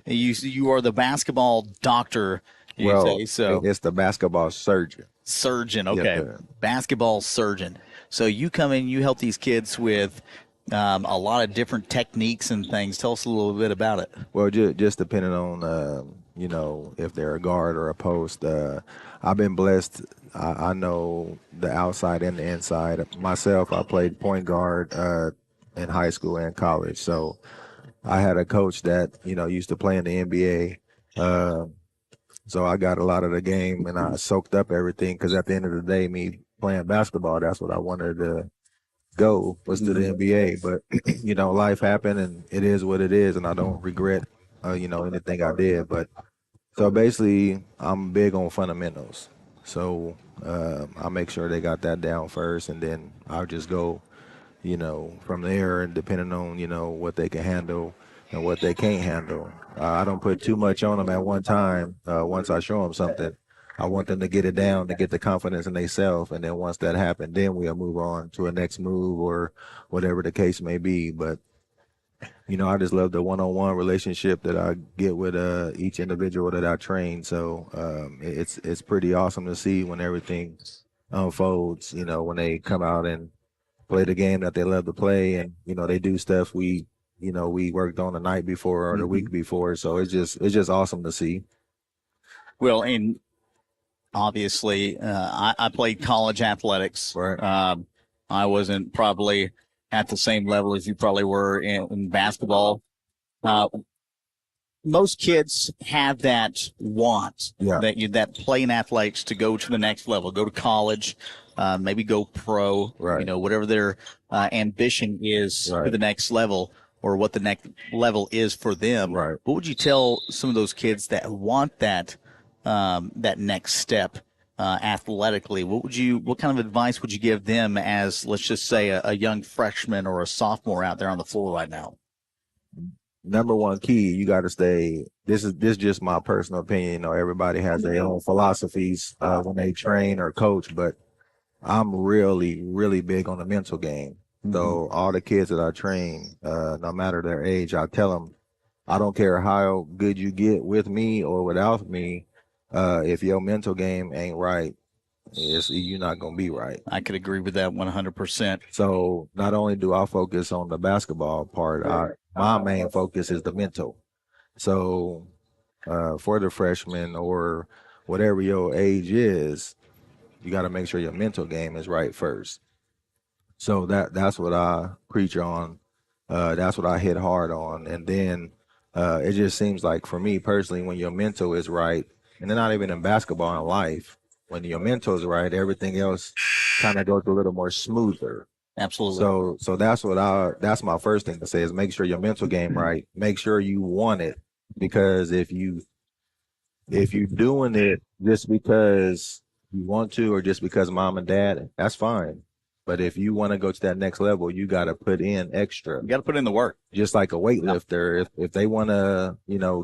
you are the basketball doctor, you say. So it's the basketball surgeon. Surgeon, okay. Yeah. Basketball surgeon. So you come in, you help these kids with a lot of different techniques and things. Tell us a little bit about it. Well, just depending on, if they're a guard or a post. I've been blessed. I know the outside and the inside. Myself, I played point guard in high school and college. So I had a coach that, used to play in the NBA. So I got a lot of the game, and I soaked up everything because at the end of the day, me playing basketball, that's what I wanted to go, was to the NBA. But, life happened, and it is what it is, and I don't regret, anything I did. But so basically, I'm big on fundamentals. So I make sure they got that down first, and then I'll just go, from there, and depending on, what they can handle and what they can't handle. I don't put too much on them at one time. Once I show them something, I want them to get it down, to get the confidence in themselves. And then once that happens, then we'll move on to a next move or whatever the case may be. But, I just love the one-on-one relationship that I get with each individual that I train. So it's pretty awesome to see when everything unfolds, when they come out and play the game that they love to play, and, they do stuff we worked on the night before or the week before. So it's just awesome to see. Well, and obviously, I played college athletics. Right. I wasn't probably at the same level as you probably were in basketball. Most kids have that want, that playing athletics to go to the next level, go to college, maybe go pro, right. Whatever their ambition is right. to the next level, or what the next level is for them. Right. What would you tell some of those kids that want that next step athletically? What kind of advice would you give them as, let's just say, a young freshman or a sophomore out there on the floor right now? number one key, you got to stay. This is just my personal opinion. You know, everybody has their own philosophies when they train or coach, but I'm really, really big on the mental game. So all the kids that I train, no matter their age, I tell them, I don't care how good you get with me or without me. If your mental game ain't right, you're not going to be right. I could agree with that 100%. So not only do I focus on the basketball part, my main focus is the mental. So for the freshmen or whatever your age is, you got to make sure your mental game is right first. So that's what I preach on. That's what I hit hard on. And then it just seems like for me personally, when your mental is right, and then not even in basketball, in life, when your mental is right, everything else kind of goes a little more smoother. Absolutely. So that's my first thing to say is make sure your mental game right. Make sure you want it, because if you're doing it just because you want to or just because mom and dad, that's fine. But if you want to go to that next level, you got to put in extra. You got to put in the work. Just like a weightlifter, if they want to,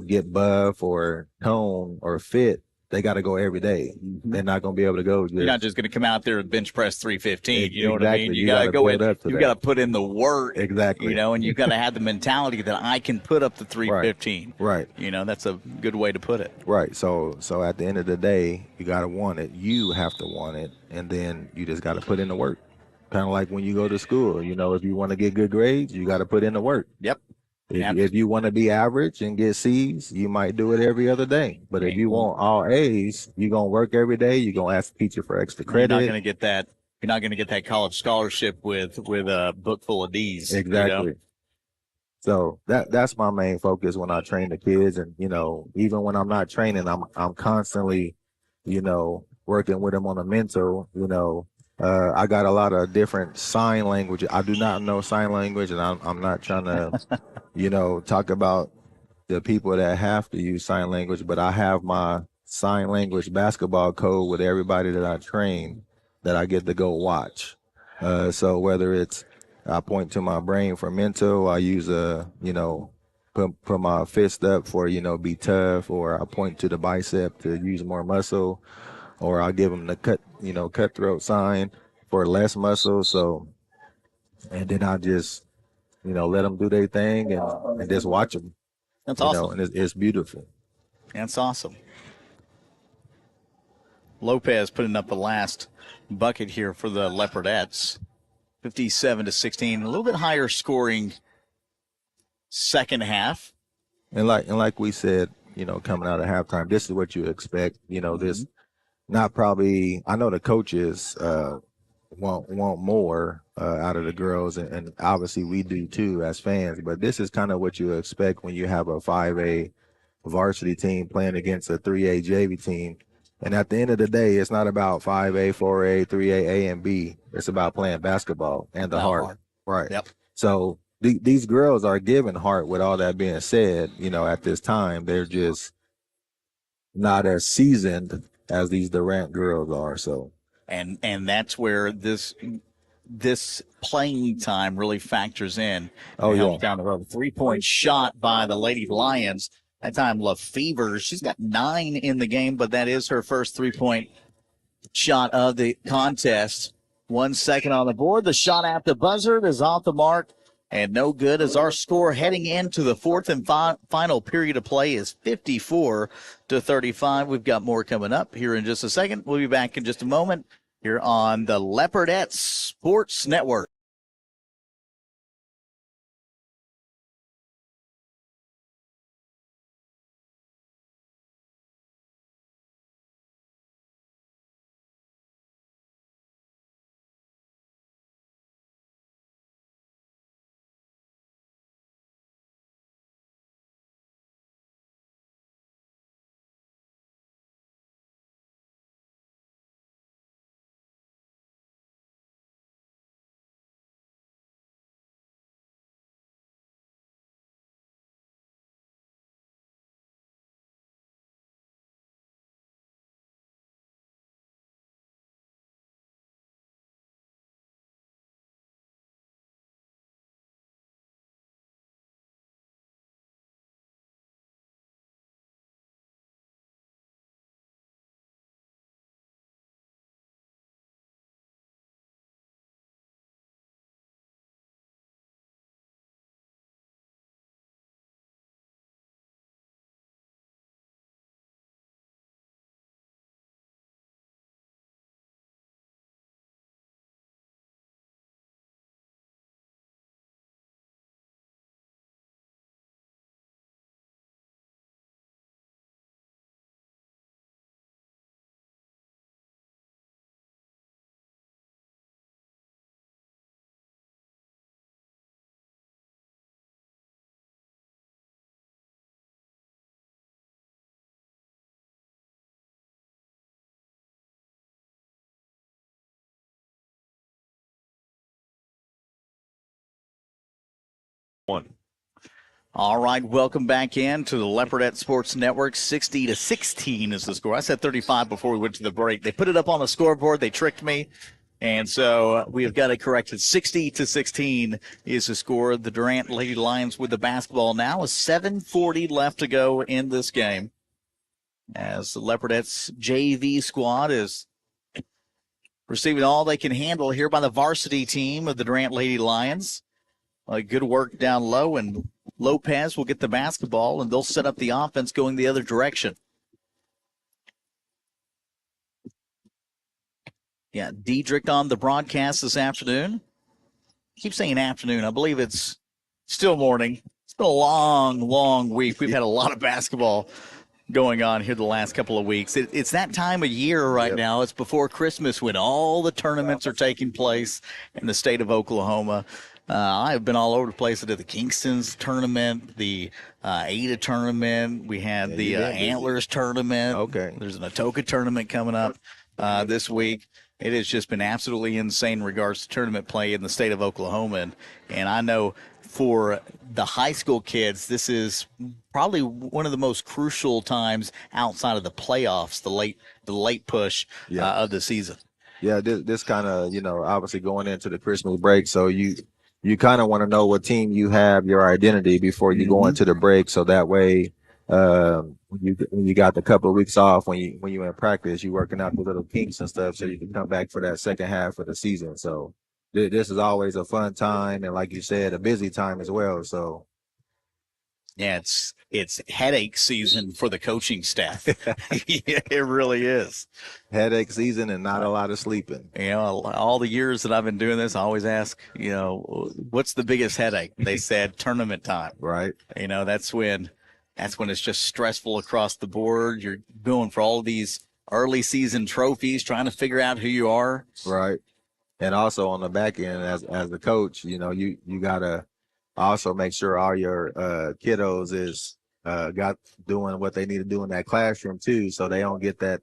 get buff or tone or fit, they got to go every day. They're not going to be able to go. You're not just going to come out there and bench press 315. You know what I Exactly. mean? You got to gotta go build in. up to You that. got to put in the work. Exactly. And you've got to have the mentality that I can put up the 315. Right. That's a good way to put it. Right. So at the end of the day, you got to want it. You have to want it, and then you just got to put in the work. Kind of like when you go to school. If you want to get good grades, you got to put in the work. Yep. If you want to be average and get C's, you might do it every other day. But if you want all A's, you're going to work every day. You're going to ask the teacher for extra credit. You're not going to get that. You're not going to get that college scholarship with a book full of D's. Exactly. So that's my main focus when I train the kids. And, even when I'm not training, I'm constantly, working with them on the mental, I got a lot of different sign language. I do not know sign language, and I'm not trying to, talk about the people that have to use sign language, but I have my sign language basketball code with everybody that I train that I get to go watch. So whether it's I point to my brain for mental, I use put my fist up for, be tough, or I point to the bicep to use more muscle, or I'll give them the cutthroat sign for less muscle. So, and then I just, let them do their thing and just watch them. That's awesome. And it's beautiful. That's awesome. Lopez putting up the last bucket here for the Leopardettes. 57-16, a little bit higher scoring second half. And like we said, coming out of halftime, this is what you expect. This not probably. I know the coaches want more out of the girls, and obviously we do too as fans. But this is kind of what you expect when you have a 5A varsity team playing against a 3A JV team. And at the end of the day, it's not about 5A, 4A, 3A, A, and B. It's about playing basketball and the heart. Right. Yep. So these girls are given heart. With all that being said, at this time, they're just not as seasoned as these Durant girls are. So, and that's where this playing time really factors in. Oh, yeah. Helps down the road. 3-point shot by the Lady Lions. That time, LaFever, she's got 9 in the game, but that is her first 3-point shot of the contest. 1 second on the board. The shot at the buzzer is off the mark and no good, as our score heading into the fourth and final period of play is 54-35. We've got more coming up here in just a second. We'll be back in just a moment here on the Leopardettes Sports Network. All right, welcome back in to the Leopardette Sports Network. 60-16 is the score. I said 35 before we went to the break. They put it up on the scoreboard. They tricked me. And so we have got it corrected. 60-16 is the score. The Durant Lady Lions with the basketball now. With 7:40 left to go in this game, as the Leopardette's JV squad is receiving all they can handle here by the varsity team of the Durant Lady Lions. Good work down low, and Lopez will get the basketball, and they'll set up the offense going the other direction. Yeah, Diedrich on the broadcast this afternoon. I keep saying afternoon. I believe it's still morning. It's been a long, long week. We've had a lot of basketball going on here the last couple of weeks. It's that time of year right now. It's before Christmas when all the tournaments are taking place in the state of Oklahoma. I've been all over the place. I did the Kingston's tournament, the Ada tournament. We had the Antlers tournament. Okay. There's an Atoka tournament coming up this week. It has just been absolutely insane in regards to tournament play in the state of Oklahoma. And I know for the high school kids, this is probably one of the most crucial times outside of the playoffs, the late push of the season. Yeah, this kind of, obviously going into the Christmas break, so you kind of want to know what team you have, your identity before you go into the break, so that way when you got the couple of weeks off, when you in practice, you working out the little kinks and stuff, so you can come back for that second half of the season. So this is always a fun time, and like you said, a busy time as well. So yeah, it's headache season for the coaching staff. It really is. Headache season and not a lot of sleeping. All the years that I've been doing this, I always ask, what's the biggest headache? They said tournament time. Right. That's when it's just stressful across the board. You're going for all these early season trophies, trying to figure out who you are. Right. And also on the back end, as the coach, you gotta also make sure all your kiddos is got doing what they need to do in that classroom too, so they don't get that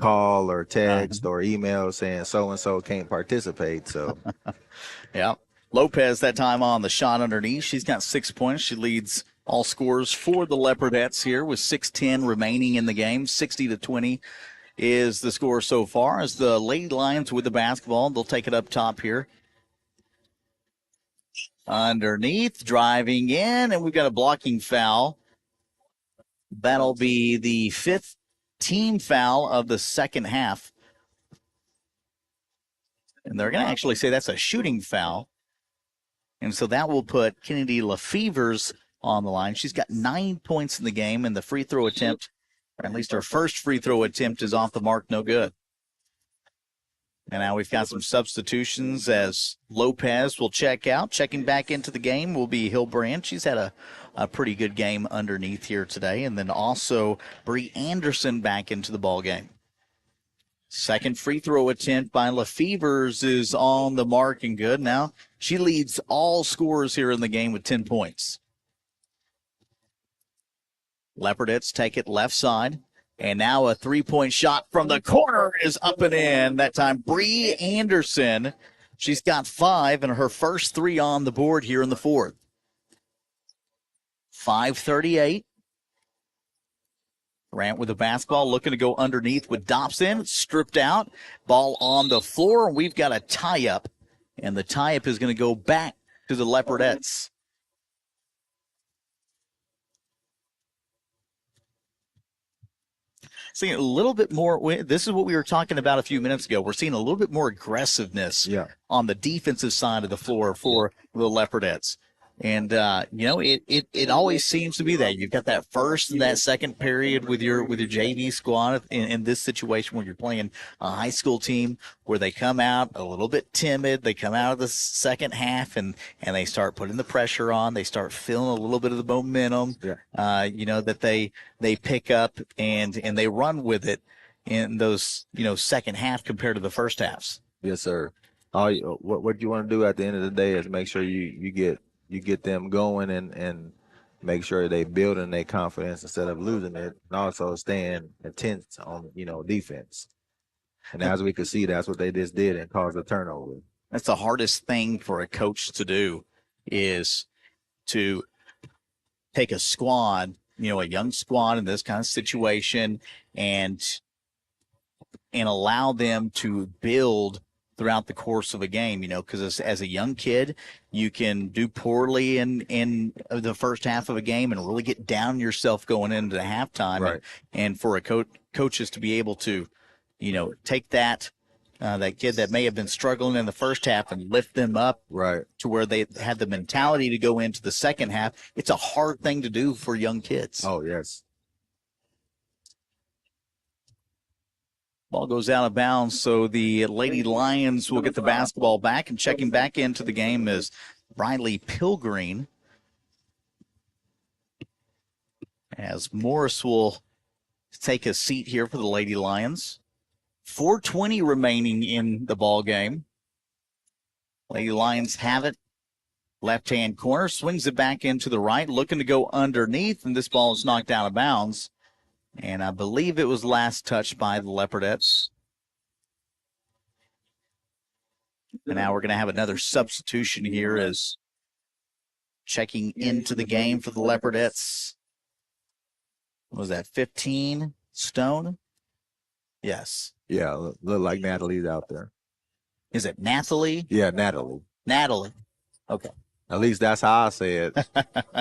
call or text or email saying so and so can't participate. So yeah, Lopez that time on the shot underneath. She's got 6 points. She leads all scores for the Leopardettes here with 6:10 remaining in the game. 60-20 is the score so far, as the Lady Lions with the basketball. They'll take it up top here. Underneath, driving in, and we've got a blocking foul. That'll be the 5th team foul of the second half. And they're going to actually say that's a shooting foul. And so that will put Kennedy Lefevers on the line. She's got 9 points in the game, and the free throw attempt, or at least her first free throw attempt, is off the mark, no good. And now we've got some substitutions as Lopez will check out. Checking back into the game will be Hillbrand. She's had a pretty good game underneath here today. And then also Bree Anderson back into the ball game. Second free throw attempt by Lefevers is on the mark and good. Now she leads all scorers here in the game with 10 points. Leopardettes take it left side. And now a three-point shot from the corner is up and in. That time, Bree Anderson. She's got 5 and her first 3 on the board here in the fourth. 5:38. Grant with the basketball, looking to go underneath with Dobson. Stripped out. Ball on the floor. We've got a tie-up. And the tie-up is going to go back to the Leopardettes. Seeing a little bit more. This is what we were talking about a few minutes ago. We're seeing a little bit more aggressiveness on the defensive side of the floor for the Leopardettes. And, it always seems to be that. You've got that first and that second period with your JV squad in this situation where you're playing a high school team where they come out a little bit timid. They come out of the second half and they start putting the pressure on. They start feeling a little bit of the momentum, that they pick up and they run with it in those, second half compared to the first halves. Yes, sir. What you want to do at the end of the day is make sure you get them going and make sure they building their confidence instead of losing it, and also staying intense on, defense. And as we could see, that's what they just did and caused a turnover. That's the hardest thing for a coach to do, is to take a squad, a young squad in this kind of situation, and allow them to build throughout the course of a game, because as a young kid, you can do poorly in the first half of a game and really get down yourself going into the halftime. Right. And for coaches to be able to, take that kid that may have been struggling in the first half and lift them up Right. to where they had the mentality to go into the second half. It's a hard thing to do for young kids. Oh, yes. Ball goes out of bounds, so the Lady Lions will get the basketball back, and checking back into the game is Riley Pilgreen, as Morris will take a seat here for the Lady Lions. 4:20 remaining in the ball game. Lady Lions have it. Left-hand corner, swings it back into the right, looking to go underneath, and this ball is knocked out of bounds. And I believe it was last touched by the Leopardettes. And now we're going to have another substitution here as checking into the game for the Leopardettes. What was that, 15? Stone? Yes. Yeah, look like Natalie's out there. Is it Nathalie? Yeah, Natalie. Natalie. Okay. At least that's how I say it.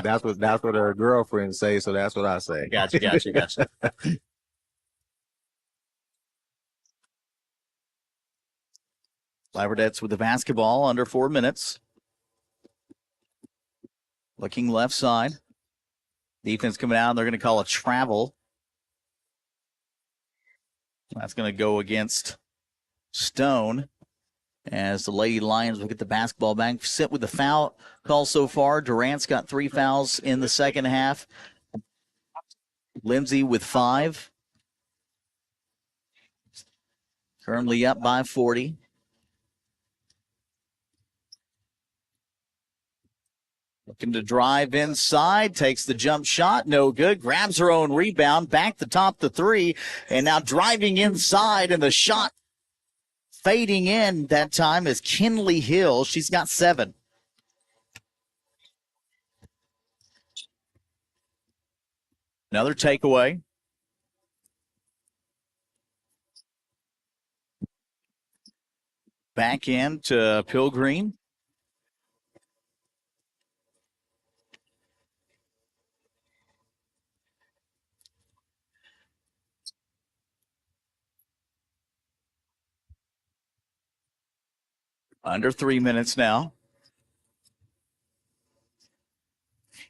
that's what her girlfriends say, so that's what I say. Gotcha. Leopardettes with the basketball, under 4 minutes. Looking left side. Defense coming out, and they're going to call a travel. That's going to go against Stone, as the Lady Lions will get the basketball back. Sit with the foul call so far. Durant's got 3 fouls in the second half. Lindsay with 5. Currently up by 40. Looking to drive inside, takes the jump shot, no good, grabs her own rebound, back to top the 3, and now driving inside, and the shot fading in that time is Kinley Hill. She's got 7. Another takeaway. Back in to Pilgreen. Under 3 minutes now.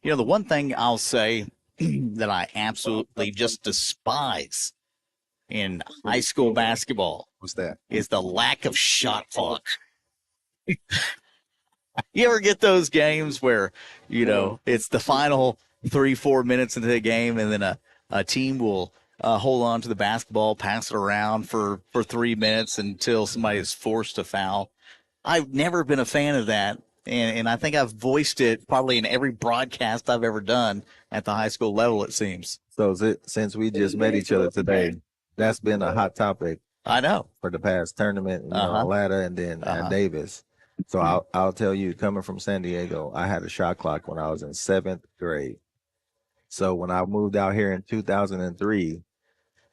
The one thing I'll say that I absolutely just despise in high school basketball What's that? is the lack of shot clock. You ever get those games where, it's the final 3-4 minutes into the game, and then a team will hold on to the basketball, pass it around for 3 minutes until somebody is forced to foul? I've never been a fan of that, and I think I've voiced it probably in every broadcast I've ever done at the high school level, it seems. So since we just met each other today, that's been a hot topic. I know. For the past tournament, Atlanta and then Davis. So I'll tell you, coming from San Diego, I had a shot clock when I was in 7th grade. So when I moved out here in 2003,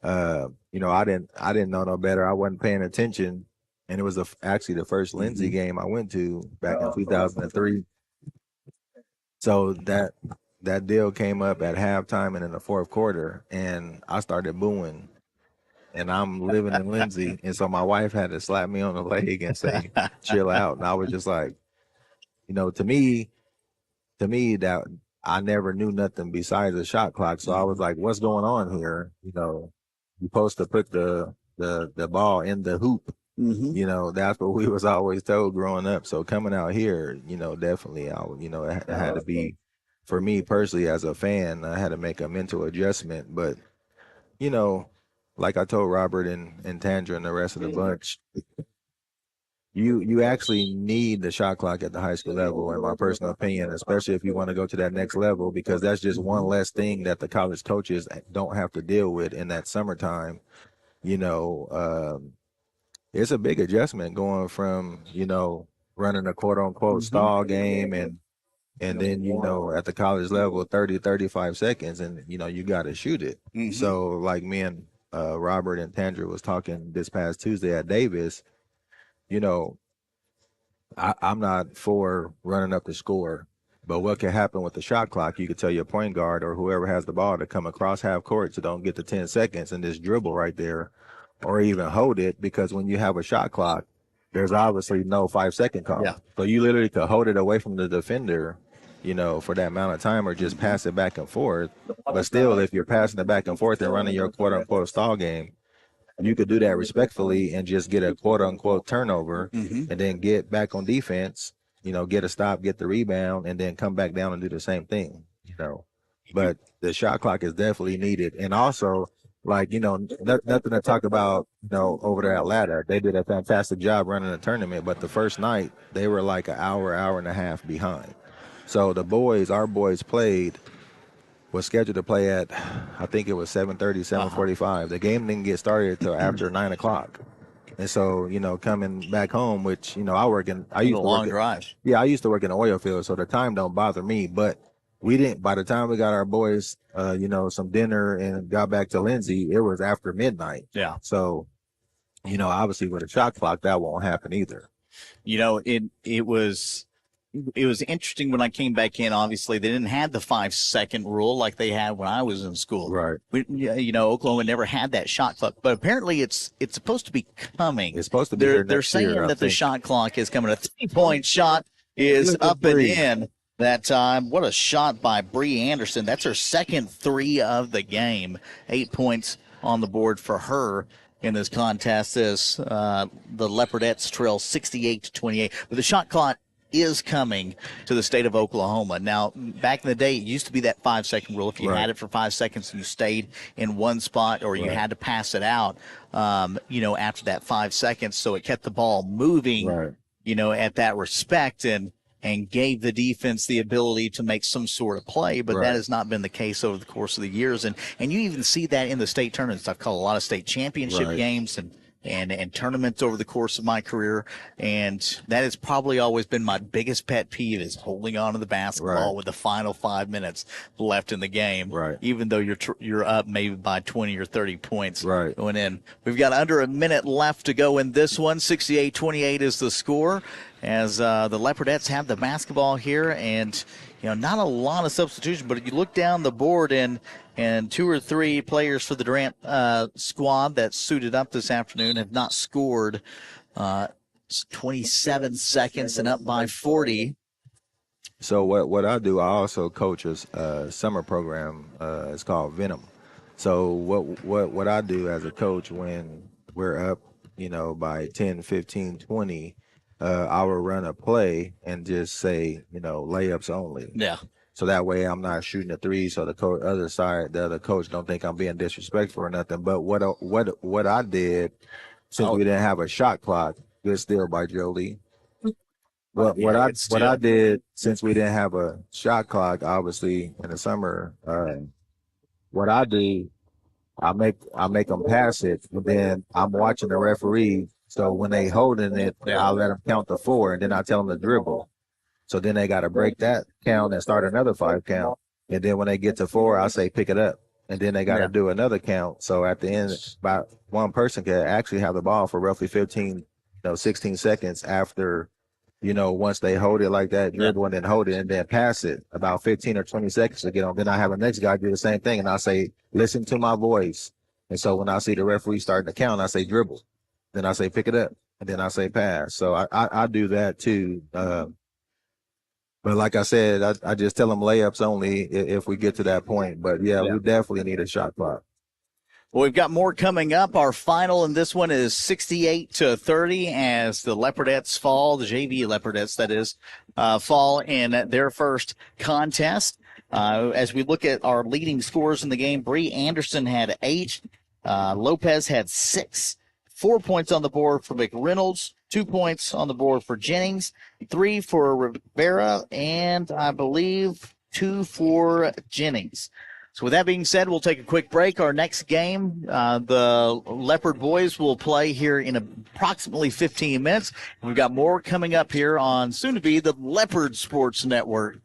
I didn't know no better. I wasn't paying attention. And it was actually the first Lindsay game I went to back in 2003. So that deal came up at halftime and in the fourth quarter, and I started booing. And I'm living in Lindsay, and so my wife had to slap me on the leg and say, "Chill out." And I was just like, to me, that I never knew nothing besides a shot clock. So I was like, "What's going on here?" You're supposed to put the ball in the hoop. Mm-hmm. That's what we was always told growing up. So coming out here, definitely, it had to be, for me personally as a fan, I had to make a mental adjustment. But, like I told Robert and Tandra and the rest of the bunch, you actually need the shot clock at the high school level, in my personal opinion, especially if you want to go to that next level, because that's just one less thing that the college coaches don't have to deal with in that summertime. It's a big adjustment going from, running a quote unquote stall game and And then, at the college level, 30, 35 seconds, and, you got to shoot it. Mhm. So, like me and Robert and Tandra was talking this past Tuesday at Davis, I'm not for running up the score, but what can happen with the shot clock? You could tell your point guard or whoever has the ball to come across half court so don't get to 10 seconds and just dribble right there or even hold it, because when you have a shot clock, there's obviously no 5-second call. Yeah. So you literally could hold it away from the defender, for that amount of time, or just pass it back and forth. But still, if you're passing it back and forth and running your quote unquote stall game, you could do that respectfully and just get a quote unquote turnover and then get back on defense, get a stop, get the rebound, and then come back down and do the same thing, But the shot clock is definitely needed. And also, nothing to talk about, over there at Ladder. They did a fantastic job running the tournament, but the first night they were like an hour and a half behind. So our boys was scheduled to play at, I think it was 7:30, 7:45. The game didn't get started until after 9 o'clock. And so, coming back home, which, I used to long drive. Yeah, I used to work in the oil field, so the time don't bother me. But by the time we got our boys, some dinner and got back to Lindsay, it was after midnight. Yeah. So, obviously with a shot clock, that won't happen either. It was interesting when I came back in. Obviously, they didn't have the 5-second rule like they had when I was in school. Right. Oklahoma never had that shot clock, but apparently it's supposed to be coming. It's supposed to be. They're saying that the shot clock is coming. A 3-point shot is up and in that time. What a shot by Bree Anderson. That's her second 3 of the game. 8 points on the board for her in this contest as the Leopardettes trail 68-28. But the shot clock is coming to the state of Oklahoma. Now, back in the day, it used to be that 5-second rule. If you had it for 5 seconds and you stayed in one spot, or you had to pass it out, after that 5 seconds. So it kept the ball moving, at that respect, and gave the defense the ability to make some sort of play. But that has not been the case over the course of the years. And you even see that in the state tournaments. I've called a lot of state championship games and tournaments over the course of my career, and that has probably always been my biggest pet peeve, is holding on to the basketball with the final 5 minutes left in the game, even though you're up maybe by 20 or 30 points going in. We've got under a minute left to go in this one. 68-28 is the score as the Leopardettes have the basketball here, and not a lot of substitution, but if you look down the board and 2 or 3 players for the Durant squad that suited up this afternoon have not scored. 27 seconds and up by 40. So what I do, I also coach a summer program. It's called Venom. So what I do as a coach when we're up, by 10, 15, 20, I will run a play and just say, layups only. Yeah. So that way I'm not shooting a 3. So the other coach don't think I'm being disrespectful or nothing. But what I did, since we didn't have a shot clock, good steal by Jolie. But what I did, since we didn't have a shot clock, obviously in the summer, what I do, I make them pass it, but then I'm watching the referee. So when they holding it, I'll let them count to 4, and then I tell them to dribble. So then they got to break that count and start another 5 count. And then when they get to 4, I say pick it up. And then they got to do another count. So at the end, about one person can actually have the ball for roughly 15, 16 seconds after, once they hold it like that, dribble and then hold it and then pass it about 15 or 20 seconds to get on. Then I have the next guy do the same thing. And I say, listen to my voice. And so when I see the referee starting to count, I say dribble. Then I say pick it up. And then I say pass. So I do that too. But like I said, I just tell them layups only if we get to that point. But, we definitely need a shot clock. Well, we've got more coming up. Our final in this one is 68-30 as the Leopardettes fall, the JV Leopardettes, that is, fall in their first contest. As we look at our leading scores in the game, Bree Anderson had 8. Lopez had 6. 4 points on the board for McReynolds, 2 points on the board for Jennings, 3 for Rivera, and I believe 2 for Jennings. So with that being said, we'll take a quick break. Our next game, the Leopard boys will play here in approximately 15 minutes. We've got more coming up here on soon to be the Leopard Sports Network.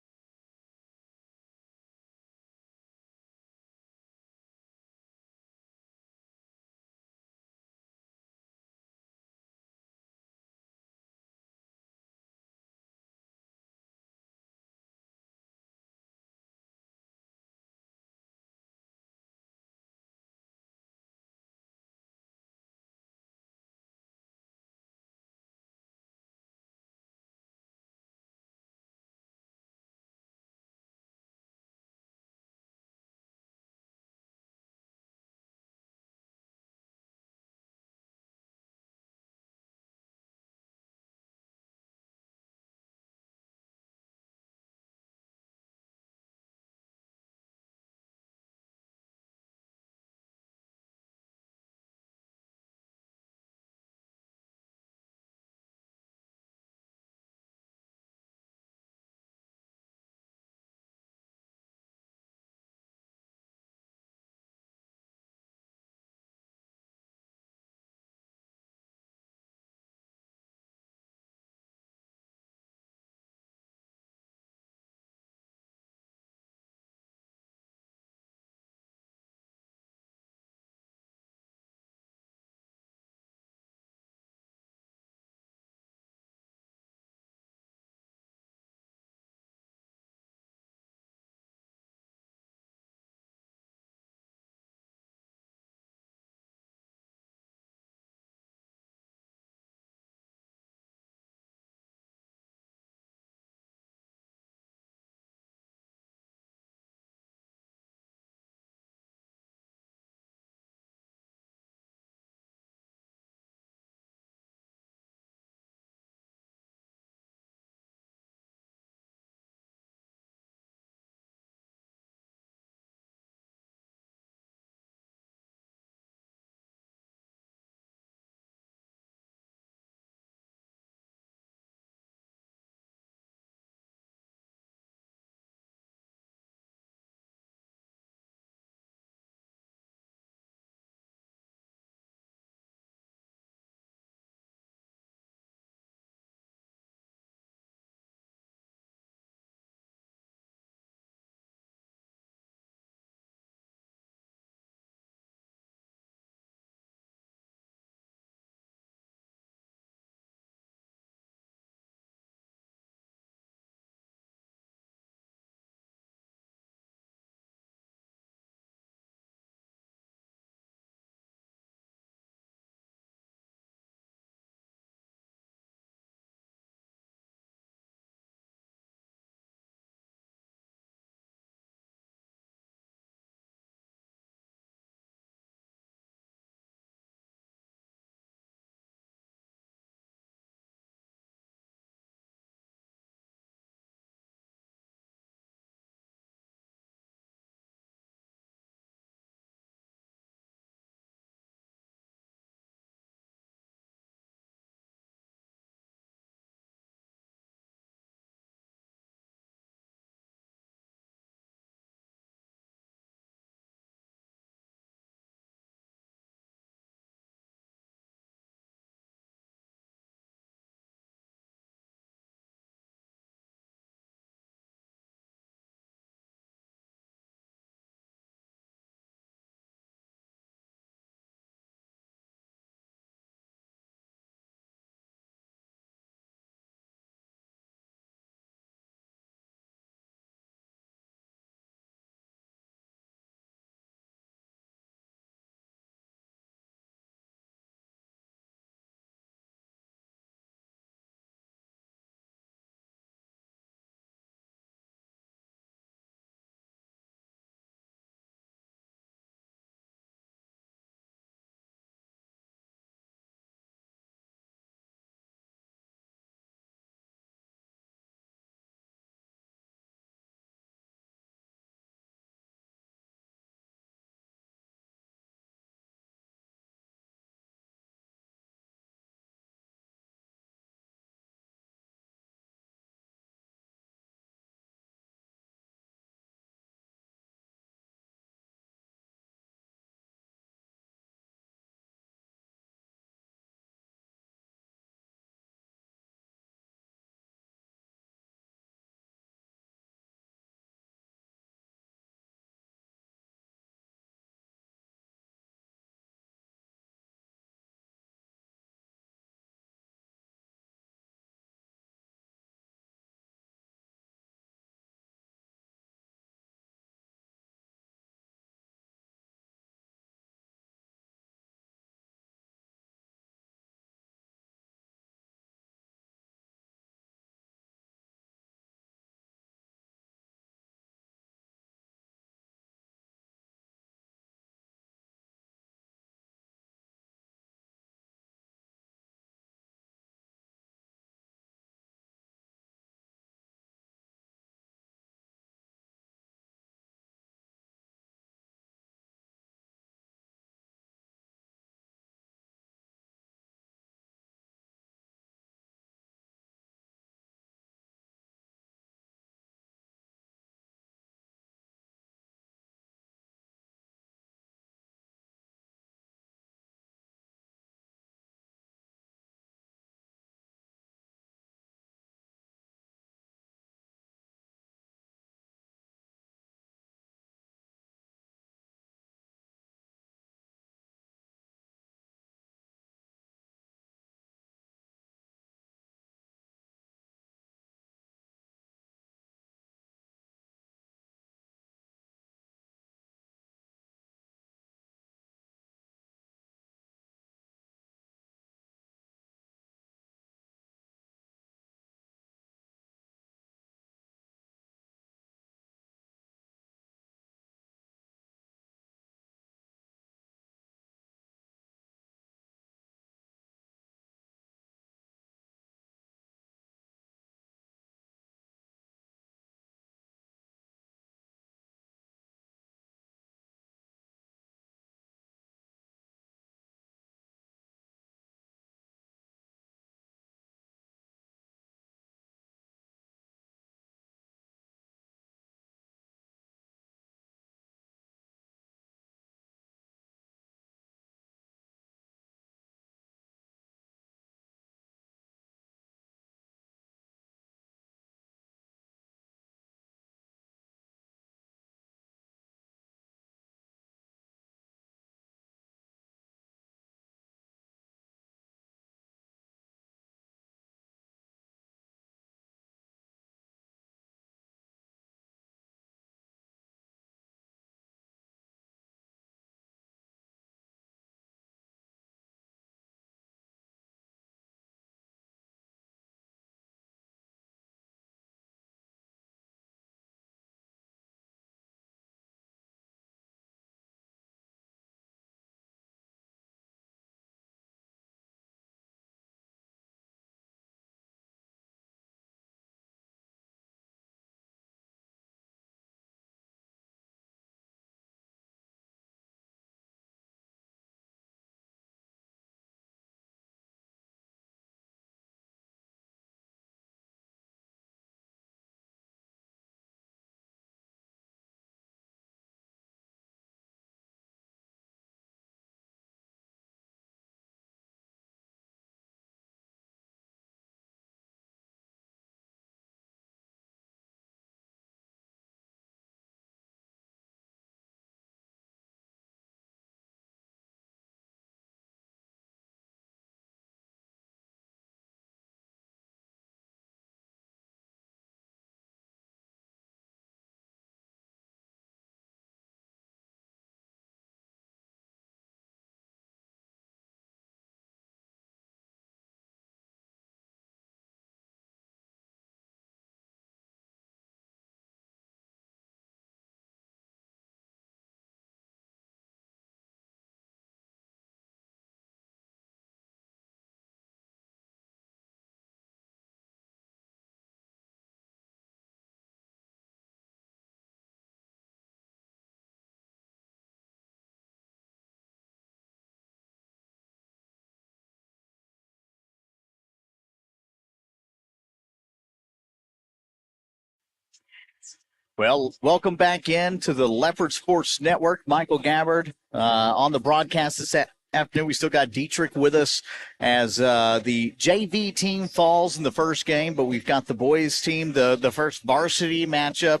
Well, welcome back in to the Leopard Sports Network. Michael Gabbard on the broadcast this afternoon. We still got Dietrich with us as the JV team falls in the first game, but we've got the boys team, the first varsity matchup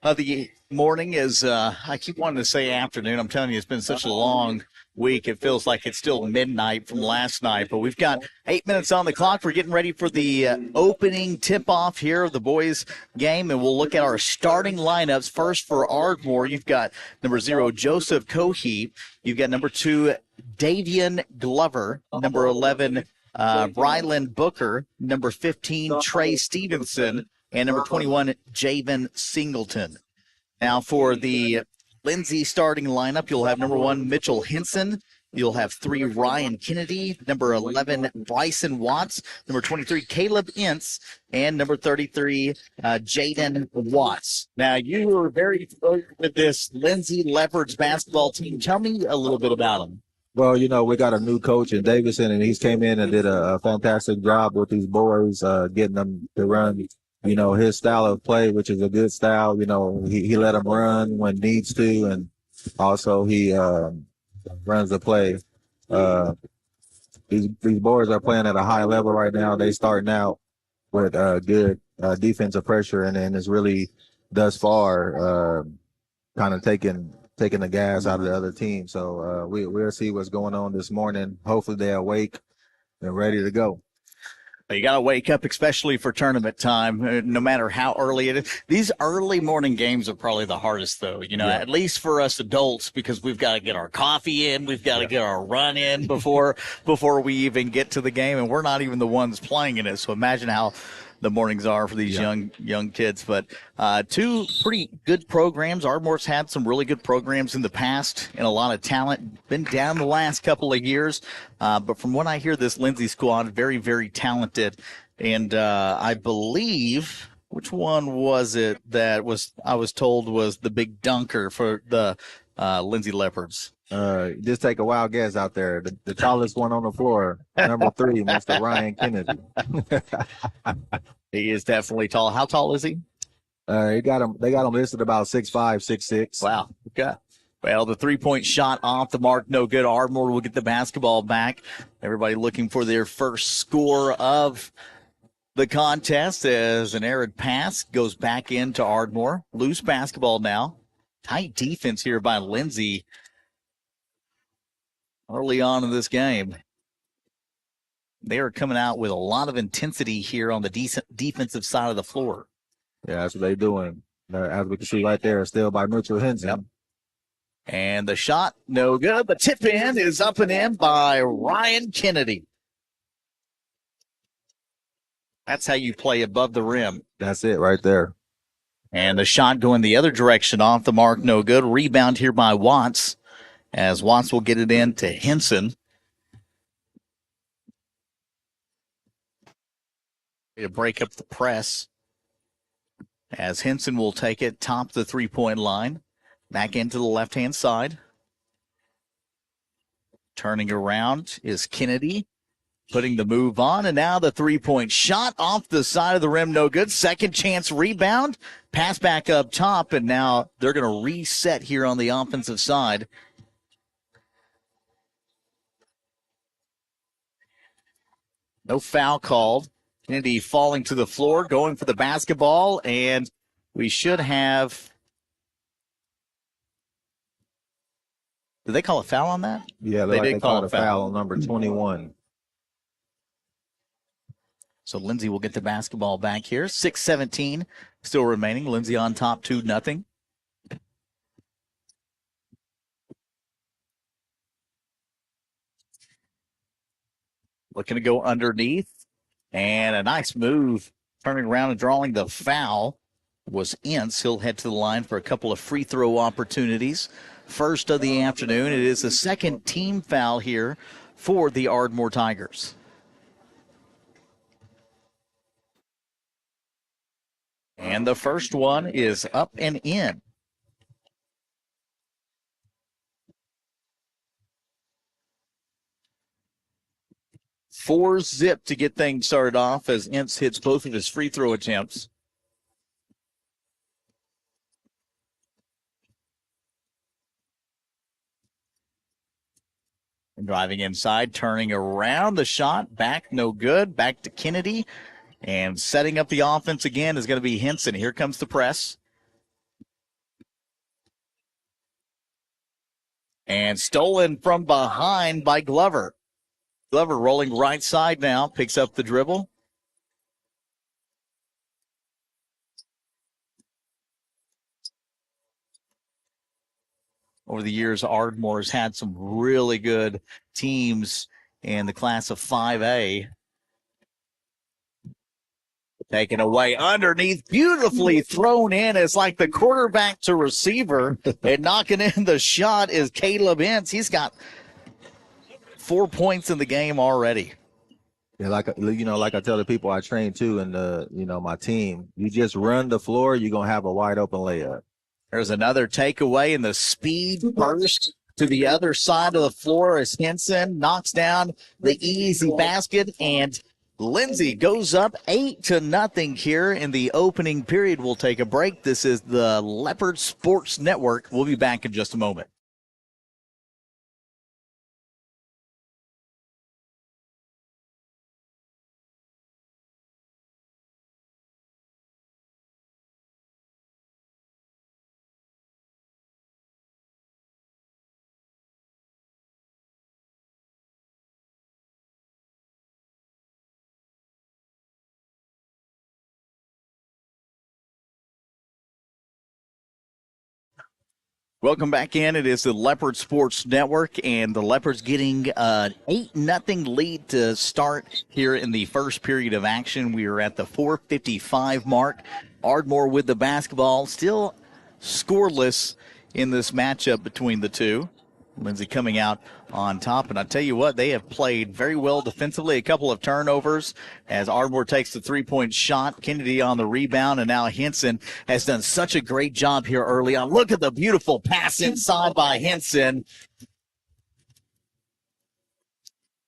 of the morning is, I keep wanting to say afternoon. I'm telling you, it's been such a long week. It feels like it's still midnight from last night, but we've got 8 minutes on the clock. We're getting ready for the opening tip-off here of the boys game, and we'll look at our starting lineups. First for Ardmore, you've got number 0, Joseph Cohee. You've got number 2, Davian Glover. Number 11, Brylan Booker. Number 15, Trey Stevenson. And number 21, Javen Singleton. Now for the Lindsay starting lineup, you'll have number 1, Mitchell Henson. You'll have 3, Ryan Kennedy. Number 11, Bryson Watts. Number 23, Caleb Ince. And number 33, Jaden Watts. Now, you are very familiar with this Lindsay Leopards basketball team. Tell me a little bit about them. Well, we got a new coach in Davidson, and he's came in and did a fantastic job with these boys, getting them to run, his style of play, which is a good style. He let them run when needs to, and also he runs the play. These boys are playing at a high level right now. They starting out with good defensive pressure, and then it's really thus far kind of taking the gas out of the other team. So we'll see what's going on this morning. Hopefully they're awake and ready to go. You got to wake up, especially for tournament time, no matter how early it is. These early morning games are probably the hardest, though, at least for us adults, because we've got to get our coffee in. We've got to get our run in before we even get to the game, and we're not even the ones playing in it. So imagine how the mornings are for these young kids. But two pretty good programs. Ardmore's had some really good programs in the past and a lot of talent. Been down the last couple of years. But from what I hear, this Lindsay squad, very, very talented. And I believe, which one was it that I was told was the big dunker for the Lindsay Leopards? Just take a wild guess out there. The tallest one on the floor, number 3, Mr. Ryan Kennedy. He is definitely tall. How tall is he? They got him listed about 6'5", 6'6". Wow. Okay. Well, the three-point shot off the mark, no good. Ardmore will get the basketball back. Everybody looking for their first score of the contest as an errant pass goes back into Ardmore. Loose basketball now. Tight defense here by Lindsay early on in this game. They are coming out with a lot of intensity here on the defensive side of the floor. Yeah, that's what they're doing. As we can see right there, still by Mitchell Henson. Yep. And the shot, no good. The tip in is up and in by Ryan Kennedy. That's how you play above the rim. That's it right there. And the shot going the other direction, off the mark, no good. Rebound here by Watts, as Watts will get it in to Henson. To break up the press, as Henson will take it, top the three-point line, back into the left-hand side. Turning around is Kennedy, putting the move on, and now the three-point shot off the side of the rim, no good. Second chance rebound, pass back up top, and now they're going to reset here on the offensive side. No foul called. Kennedy falling to the floor, going for the basketball, and we should have. Did they call a foul on that? Yeah, they did call a foul on number 21. So Lindsay will get the basketball back here. 6:17 still remaining. Lindsay on top, 2-0. Looking to go underneath. And a nice move, turning around and drawing the foul was Ince. He'll head to the line for a couple of free throw opportunities. First of the afternoon. It is the second team foul here for the Ardmore Tigers. And the first one is up and in. Four zip to get things started off as Ince hits both of his free throw attempts. Driving inside, turning around the shot, back no good, back to Kennedy. And setting up the offense again is going to be Henson. Here comes the press. And stolen from behind by Glover. Glover rolling right side now, picks up the dribble. Over the years, Ardmore has had some really good teams in the class of 5A. Taken away underneath, beautifully thrown in. It's like the quarterback to receiver. And knocking in the shot is Caleb Ince. He's got 4 points in the game already. Yeah, like I tell the people I train too, and my team, you just run the floor, you're gonna have a wide open layup. There's another takeaway, and the speed burst to the other side of the floor as Henson knocks down the easy basket, and Lindsay goes up 8-0 here in the opening period. We'll take a break. This is the Leopard Sports Network. We'll be back in just a moment. Welcome back in. It is the Leopard Sports Network, and the Leopards getting an 8-0 lead to start here in the first period of action. We are at the 4:55 mark. Ardmore with the basketball, still scoreless in this matchup between the two. Lindsay coming out on top, and I tell you what, they have played very well defensively. A couple of turnovers as Ardmore takes the three-point shot. Kennedy on the rebound, and now Henson has done such a great job here early on. Look at the beautiful pass inside by Henson.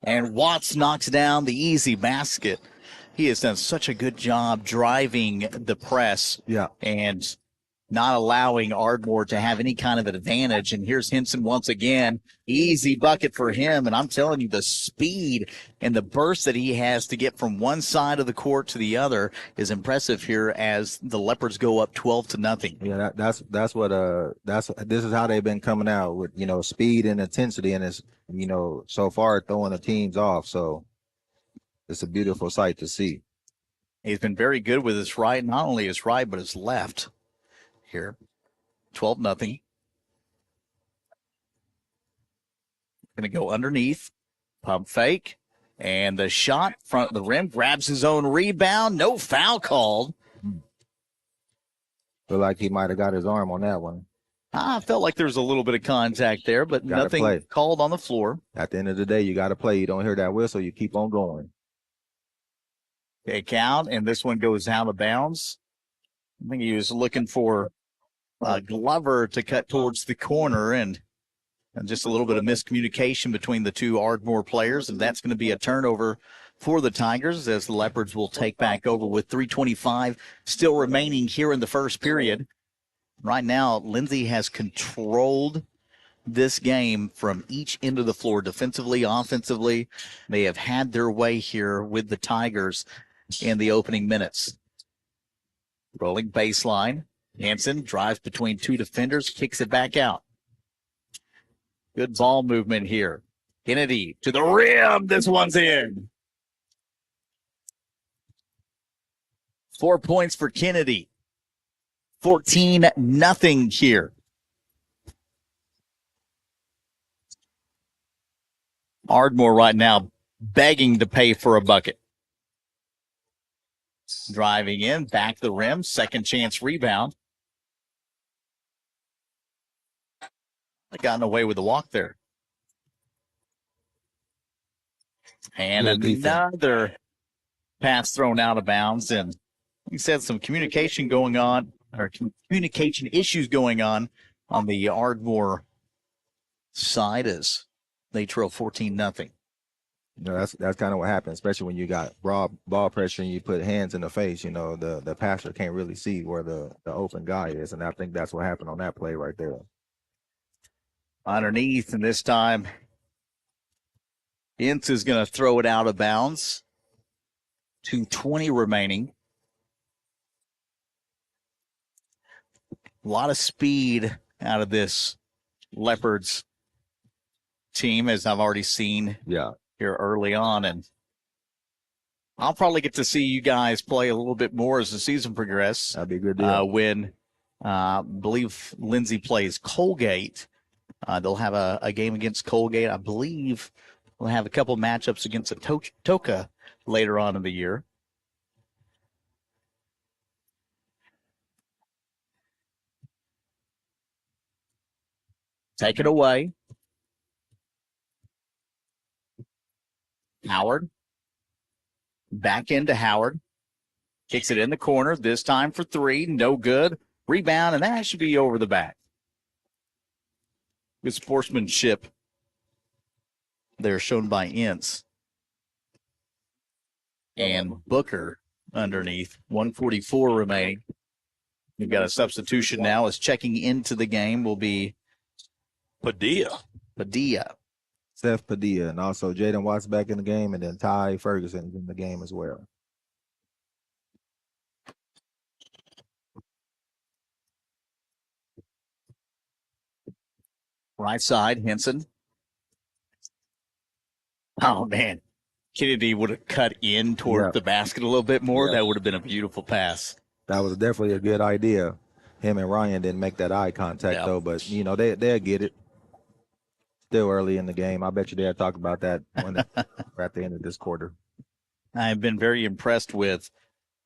And Watts knocks down the easy basket. He has done such a good job driving the press. Yeah. And not allowing Ardmore to have any kind of an advantage. And here's Henson once again. Easy bucket for him. And I'm telling you, the speed and the burst that he has to get from one side of the court to the other is impressive here as the Leopards go up 12-0. Yeah, this is how they've been coming out with, speed and intensity, and it's, so far throwing the teams off. So it's a beautiful sight to see. He's been very good with his right, not only his right, but his left. Here, 12-0. Going to go underneath, pump fake, and the shot front of the rim, grabs his own rebound, no foul called. Feel like he might have got his arm on that one. I felt like there was a little bit of contact there, but nothing called on the floor. At the end of the day, you got to play. You don't hear that whistle, you keep on going. Okay, count, and this one goes out of bounds. I think he was looking for Glover to cut towards the corner, and just a little bit of miscommunication between the two Ardmore players, and that's going to be a turnover for the Tigers as the Leopards will take back over with 3:25 still remaining here in the first period. Right now, Lindsay has controlled this game from each end of the floor, defensively, offensively. They have had their way here with the Tigers in the opening minutes. Rolling baseline. Henson drives between two defenders, kicks it back out. Good ball movement here. Kennedy to the rim. This one's in. 4 points for Kennedy. 14-0 here. Ardmore right now begging to pay for a bucket. Driving in, back the rim, second chance rebound. Gotten away with the walk there. And another pass thrown out of bounds. And he said some communication going on, or communication issues going on the Ardmore side as they trail 14-0. That's kind of what happens, especially when you got ball pressure and you put hands in the face. The passer can't really see where the open guy is, and I think that's what happened on that play right there. Underneath, and this time Ince is going to throw it out of bounds. 2:20 remaining. A lot of speed out of this Leopards team, as I've already seen here early on. And I'll probably get to see you guys play a little bit more as the season progresses. That'd be a good deal. When I believe Lindsay plays Colgate. They'll have a game against Colgate. I believe we'll have a couple matchups against Toka later on in the year. Take it away. Howard. Back into Howard. Kicks it in the corner, this time for three. No good. Rebound, and that should be over the back. Good sportsmanship there shown by Ince. And Booker underneath. 1:44 remaining. We've got a substitution now as checking into the game will be Padilla. Seth Padilla, and also Jaden Watts back in the game, and then Ty Ferguson in the game as well. Right side, Henson. Oh, man. Kennedy would have cut in toward the basket a little bit more. That would have been a beautiful pass. That was definitely a good idea. Him and Ryan didn't make that eye contact, though, but, you know, they'll get it. Still early in the game. I bet you they'll talk about that when at the end of this quarter. I've been very impressed with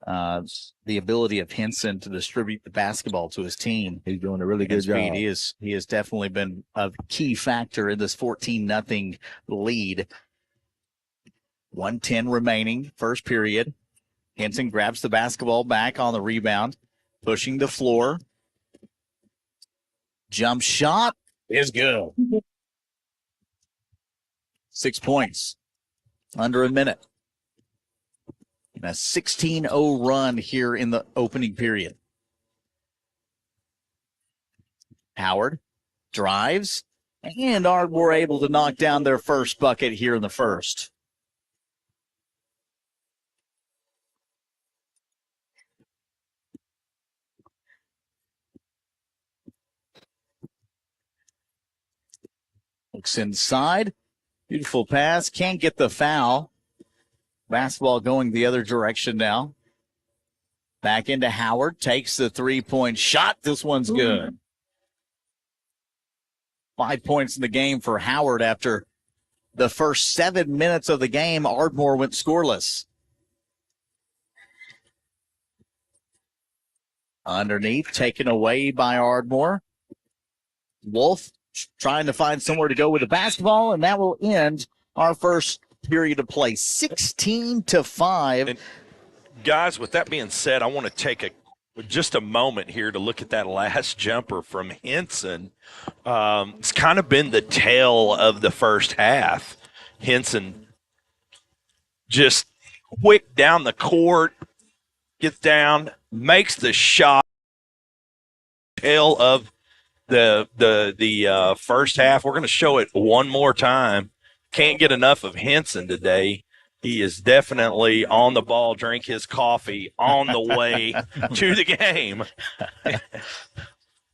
the ability of Henson to distribute the basketball to his team. He's doing a really good job. He has definitely been a key factor in this 14-0 lead. 1:10 remaining, first period. Henson grabs the basketball back on the rebound, pushing the floor. Jump shot is good. 6 points, under a minute. And a 16-0 run here in the opening period. Howard drives, and Ardmore able to knock down their first bucket here in the first. Looks inside. Beautiful pass. Can't get the foul. Basketball going the other direction now. Back into Howard. Takes the three-point shot. This one's good. 5 points in the game for Howard after the first 7 minutes of the game. Ardmore went scoreless. Underneath, taken away by Ardmore. Wolf trying to find somewhere to go with the basketball, and that will end our first period of play. 16-5. And guys, with that being said, I want to take just a moment here to look at that last jumper from Henson. It's kind of been the tale of the first half. Henson just quick down the court, gets down, makes the shot. Tale of the first half. We're going to show it one more time. Can't get enough of Henson today. He is definitely on the ball, drink his coffee on the way to the game.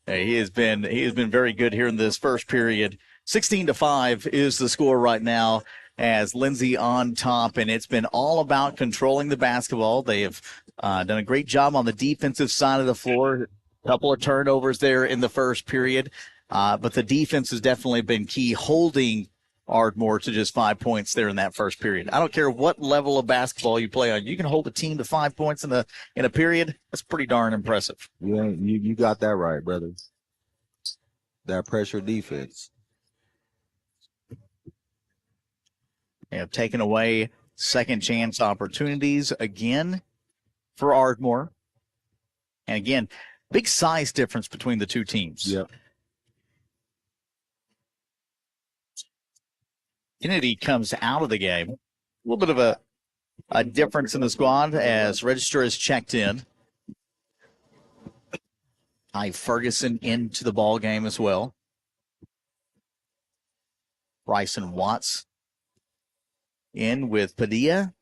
He has been very good here in this first period. 16-5 is the score right now as Lindsay on top, and it's been all about controlling the basketball. They have done a great job on the defensive side of the floor. A couple of turnovers there in the first period, but the defense has definitely been key, holding Ardmore to just 5 points there in that first period. I don't care what level of basketball you play on. You can hold a team to 5 points in a period. That's pretty darn impressive. Yeah, you got that right, brother. That pressure defense. They have taken away second chance opportunities again for Ardmore. And again, big size difference between the two teams. Yep. Kennedy comes out of the game. A little bit of a difference in the squad as Register is checked in. Ty Ferguson into the ball game as well. Bryson Watts in with Padilla.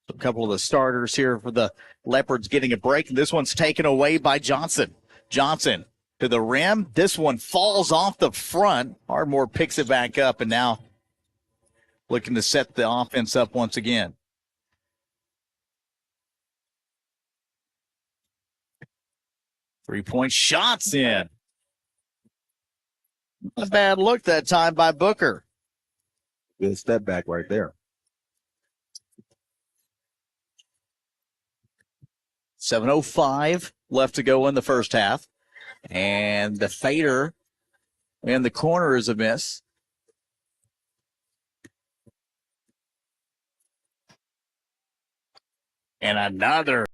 A couple of the starters here for the Leopards getting a break. This one's taken away by Johnson. Johnson to the rim. This one falls off the front. Ardmore picks it back up and now looking to set the offense up once again. Three-point shots in. Not a bad look that time by Booker. Good step back right there. 7:05 left to go in the first half. And the fader in the corner is a miss. And another